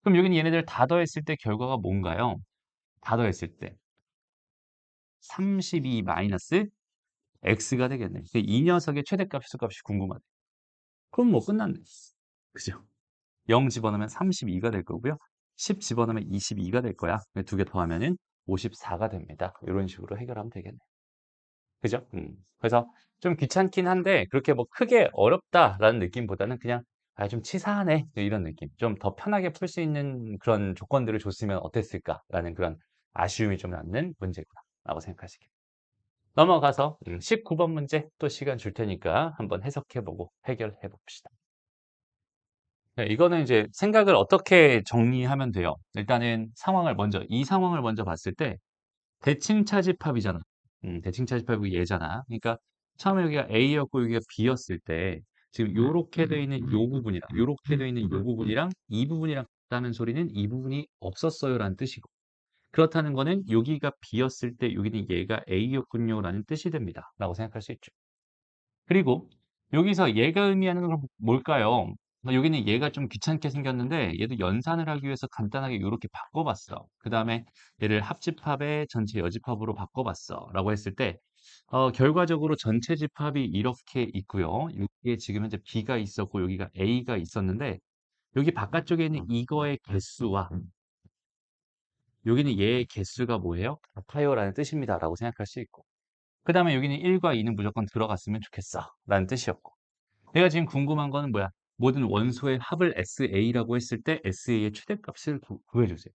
그럼 여기는 얘네들 다 더했을 때 결과가 뭔가요? 다 더했을 때 32 마이너스 x가 되겠네. 이 녀석의 최대값, 최소값이 궁금하네. 그럼 뭐 끝났네. 그죠? 0 집어넣으면 32가 될 거고요. 10 집어넣으면 22가 될 거야. 두 개 더하면은 54가 됩니다. 이런 식으로 해결하면 되겠네. 그죠? 그래서 좀 귀찮긴 한데 그렇게 뭐 크게 어렵다라는 느낌보다는 그냥 좀 치사하네 이런 느낌. 좀 더 편하게 풀 수 있는 그런 조건들을 줬으면 어땠을까라는 그런 아쉬움이 좀 남는 문제구나 라고 생각할 수 있겠습니다. 넘어가서 19번 문제 또 시간 줄 테니까 한번 해석해보고 해결해 봅시다. 네, 이거는 이제 생각을 어떻게 정리하면 돼요? 일단은 이 상황을 먼저 봤을 때 대칭차집합이잖아. 대칭차집합이 얘잖아. 그러니까 처음에 여기가 A였고 여기가 B였을 때 지금 요렇게 돼 있는 요 부분이랑 요렇게 돼 있는 요 부분이랑 이 부분이랑 같다는 소리는 이 부분이 없었어요 라는 뜻이고 그렇다는 거는 여기가 B였을 때 여기는 얘가 A였군요 라는 뜻이 됩니다. 라고 생각할 수 있죠. 그리고 여기서 얘가 의미하는 건 뭘까요? 여기는 얘가 좀 귀찮게 생겼는데 얘도 연산을 하기 위해서 간단하게 이렇게 바꿔봤어. 그 다음에 얘를 합집합의 전체 여집합으로 바꿔봤어. 라고 했을 때 결과적으로 전체 집합이 이렇게 있고요. 여기에 지금 현재 B가 있었고 여기가 A가 있었는데 여기 바깥쪽에 있는 이거의 개수와 여기는 얘의 개수가 뭐예요? 같아요라는 뜻입니다. 라고 생각할 수 있고 그 다음에 여기는 1과 2는 무조건 들어갔으면 좋겠어. 라는 뜻이었고 내가 지금 궁금한 거는 뭐야? 모든 원소의 합을 SA라고 했을 때 SA의 최대값을 구해주세요.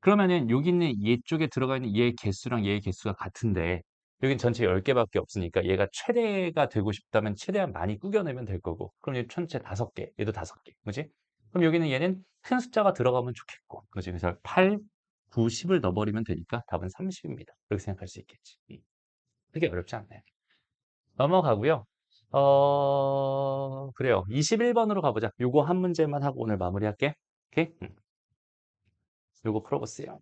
그러면은 여기 있는 얘 쪽에 들어가 있는 얘의 개수랑 얘의 개수가 같은데 여긴 전체 10개밖에 없으니까 얘가 최대가 되고 싶다면 최대한 많이 꾸겨내면 될 거고 그럼 얘 전체 5개, 얘도 5개. 그지? 그럼 여기는 얘는 큰 숫자가 들어가면 좋겠고 그지? 그래서 8, 9, 10을 넣어버리면 되니까 답은 30입니다. 그렇게 생각할 수 있겠지. 그게 어렵지 않네. 넘어가고요. 그래요. 21번으로 가보자. 요거 한 문제만 하고 오늘 마무리할게. 오케이? 요거 풀어보세요.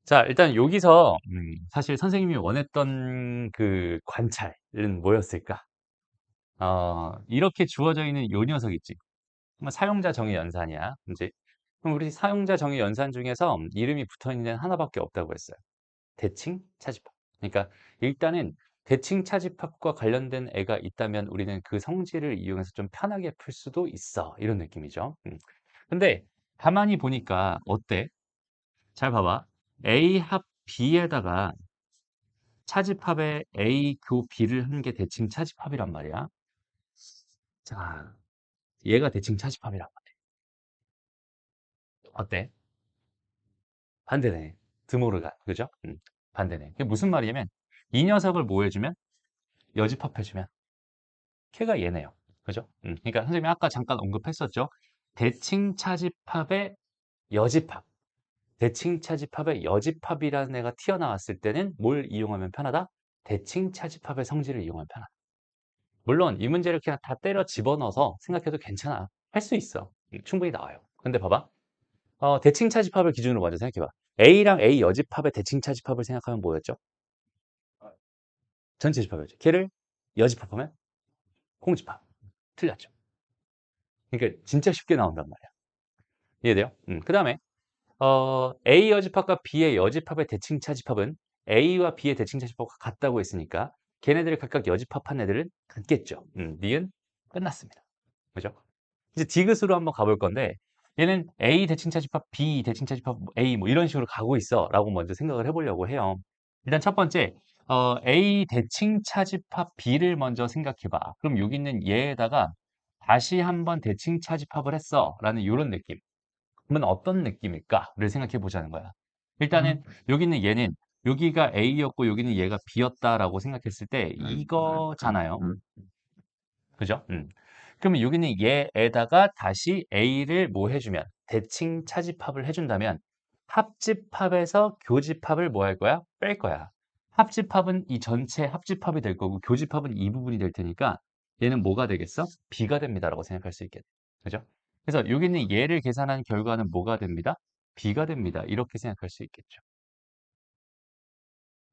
자, 일단 여기서 사실 선생님이 원했던 그 관찰은 뭐였을까? 이렇게 주어져 있는 요 녀석 있지. 사용자 정의 연산이야. 이제 그럼 우리 사용자 정의 연산 중에서 이름이 붙어 있는 데는 하나밖에 없다고 했어요. 대칭 차집합. 그러니까 일단은 대칭 차집합과 관련된 애가 있다면 우리는 그 성질을 이용해서 좀 편하게 풀 수도 있어. 이런 느낌이죠. 근데 가만히 보니까 어때? 잘 봐봐. A 합 B에다가 차집합에 A 교 B를 한 게 대칭 차집합이란 말이야. 자, 얘가 대칭 차집합이란 말이야. 어때? 반대네. 드모르가. 그죠? 반대네. 그게 무슨 말이냐면 이 녀석을 뭐 해주면? 여집합해주면 걔가 얘네요. 그죠? 그러니까 선생님이 아까 잠깐 언급했었죠. 대칭 차집합의 여집합. 대칭 차집합의 여집합이라는 애가 튀어나왔을 때는 뭘 이용하면 편하다? 대칭 차집합의 성질을 이용하면 편하다. 물론 이 문제를 그냥 다 때려 집어넣어서 생각해도 괜찮아. 할 수 있어. 충분히 나와요. 근데 봐봐. 대칭 차집합을 기준으로 먼저 생각해봐. A랑 A 여집합의 대칭 차집합을 생각하면 뭐였죠? 전체 집합이었죠. 걔를 여집합하면 공집합. 틀렸죠. 그러니까 진짜 쉽게 나온단 말이야. 이해돼요? 그 다음에 A 여집합과 B의 여집합의 대칭차 집합은 A와 B의 대칭차 집합과 같다고 했으니까 걔네들을 각각 여집합한 애들은 같겠죠. 니은 끝났습니다. 그죠? 이제 디귿으로 한번 가볼 건데 얘는 A 대칭차 집합, B 대칭차 집합, A 뭐 이런 식으로 가고 있어 라고 먼저 생각을 해보려고 해요. 일단 첫 번째 A 대칭차 집합 B를 먼저 생각해봐. 그럼 여기 있는 얘에다가 다시 한번 대칭차 집합을 했어 라는 이런 느낌. 그러면 어떤 느낌일까를 생각해 보자는 거야. 일단은 여기 있는 얘는 여기가 A였고 여기는 얘가 B였다라고 생각했을 때 이거잖아요. 그죠? 그러면 여기는 얘에다가 다시 A를 뭐 해주면 대칭 차집합을 해준다면 합집합에서 교집합을 뭐 할 거야? 뺄 거야. 합집합은 이 전체 합집합이 될 거고 교집합은 이 부분이 될 테니까 얘는 뭐가 되겠어? B가 됩니다라고 생각할 수 있겠네. 그죠? 그래서 여기 있는 얘를 계산한 결과는 뭐가 됩니다? B가 됩니다. 이렇게 생각할 수 있겠죠.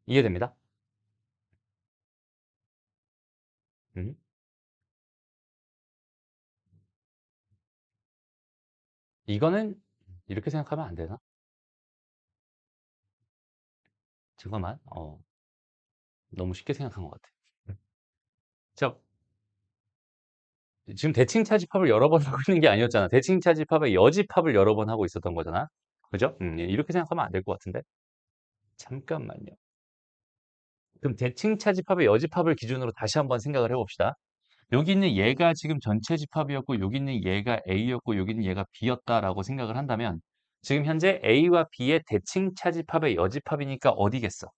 이해됩니다? 음? 이거는 이렇게 생각하면 안 되나? 잠깐만. 너무 쉽게 생각한 것 같아. 자, 지금 대칭 차집합을 여러 번 하고 있는 게 아니었잖아. 대칭 차집합의 여집합을 여러 번 하고 있었던 거잖아. 그죠? 이렇게 생각하면 안 될 것 같은데. 잠깐만요. 그럼 대칭 차집합의 여집합을 기준으로 다시 한번 생각을 해봅시다. 여기 있는 얘가 지금 전체 집합이었고 여기 있는 얘가 A였고 여기 있는 얘가 B였다라고 생각을 한다면 지금 현재 A와 B의 대칭 차집합의 여집합이니까 어디겠어?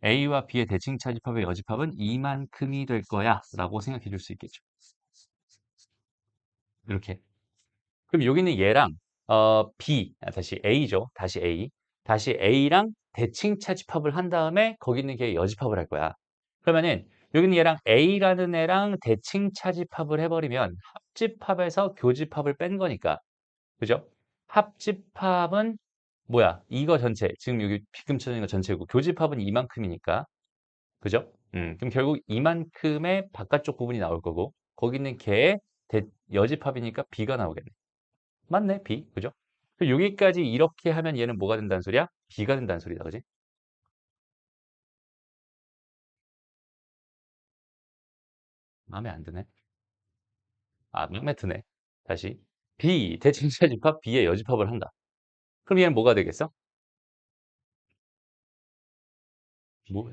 A와 B의 대칭 차집합의 여집합은 이만큼이 될 거야 라고 생각해 줄 수 있겠죠. 이렇게. 그럼 여기는 얘랑 다시 A죠. 다시 A. 다시 A랑 대칭 차집합을 한 다음에 거기 있는 게 여집합을 할 거야. 그러면은 여기는 얘랑 A라는 애랑 대칭 차집합을 해버리면 합집합에서 교집합을 뺀 거니까. 그죠? 합집합은 뭐야? 이거 전체. 지금 여기 빗금 쳐진 거 전체고 교집합은 이만큼이니까. 그죠? 그럼 결국 이만큼의 바깥쪽 부분이 나올 거고 거기 있는 걔의 여집합이니까 B가 나오겠네. 맞네, B. 그죠? 그럼 여기까지 이렇게 하면 얘는 뭐가 된다는 소리야? B가 된다는 소리다. 그지? 마음에 안 드네. 아, 마음에 드네. 다시. B, 대칭차 집합 B의 여집합을 한다. 그럼 얘는 뭐가 되겠어? 뭐,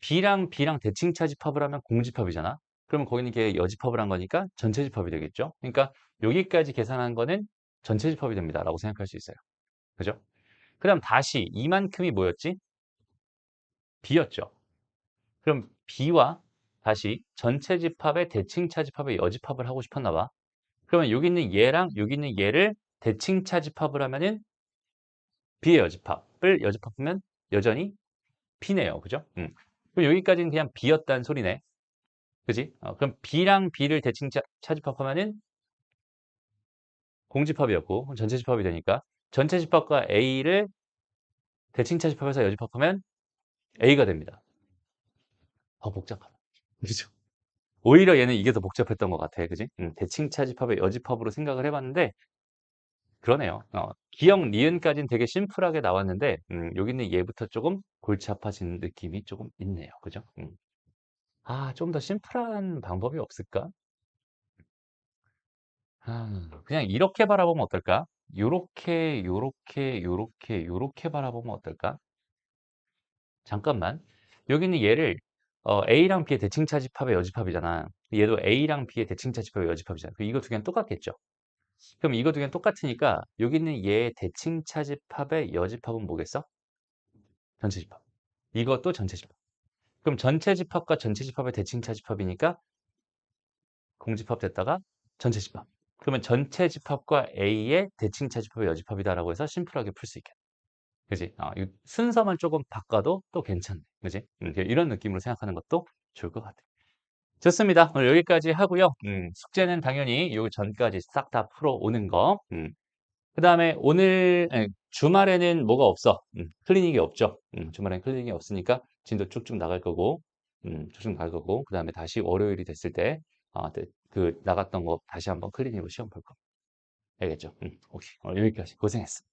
B랑 대칭차 집합을 하면 공집합이잖아. 그러면 거기는 걔 여집합을 한 거니까 전체 집합이 되겠죠. 그러니까 여기까지 계산한 거는 전체 집합이 됩니다라고 생각할 수 있어요. 그죠? 그다음 다시 이만큼이 뭐였지? B였죠. 그럼 B와 다시 전체 집합의 대칭차 집합의 여집합을 하고 싶었나 봐. 그러면 여기 있는 얘랑 여기 있는 얘를 대칭차 집합을 하면은 B의 여집합을 여집합하면 여전히 B네요. 그죠? 그럼 여기까지는 그냥 B였다는 소리네. 그지? 그럼 B랑 B를 대칭차 차집합하면은 공집합이었고 그럼 전체 집합이 되니까 전체 집합과 A를 대칭차 집합해서 여집합하면 A가 됩니다. 복잡하다. 그죠? 오히려 얘는 이게 더 복잡했던 것 같아. 그지? 대칭차 집합의 여집합으로 생각을 해봤는데 그러네요. 기역, 니은까지는 되게 심플하게 나왔는데 여기 있는 얘부터 조금 골치 아파지는 느낌이 조금 있네요. 그죠? 좀 더 심플한 방법이 없을까? 그냥 이렇게 바라보면 어떨까? 요렇게, 요렇게, 요렇게, 요렇게 바라보면 어떨까? 잠깐만. 여기는 얘를 A랑 B의 대칭차 집합의 여집합이잖아. 얘도 A랑 B의 대칭차 집합의 여집합이잖아. 그럼 이거 두 개는 똑같겠죠? 그럼 이거 두 개는 똑같으니까 여기 있는 얘의 대칭차 집합의 여집합은 뭐겠어? 전체 집합. 이것도 전체 집합. 그럼 전체 집합과 전체 집합의 대칭차 집합이니까 공집합 됐다가 전체 집합. 그러면 전체 집합과 A의 대칭차 집합의 여집합이다라고 해서 심플하게 풀 수 있겠네. 그지? 이 순서만 조금 바꿔도 또 괜찮네. 그지? 이런 느낌으로 생각하는 것도 좋을 것 같아. 좋습니다. 오늘 여기까지 하고요. 숙제는 당연히 요 전까지 싹 다 풀어오는 거. 그 다음에 오늘 주말에는 뭐가 없어. 클리닉이 없죠. 주말엔 클리닉이 없으니까 진도 쭉쭉 나갈 거고 쭉쭉 나갈 거고 그 다음에 다시 월요일이 됐을 때 그 나갔던 거 다시 한번 클리닉으로 시험 볼 거. 알겠죠? 오케이. 오늘 여기까지 고생했어.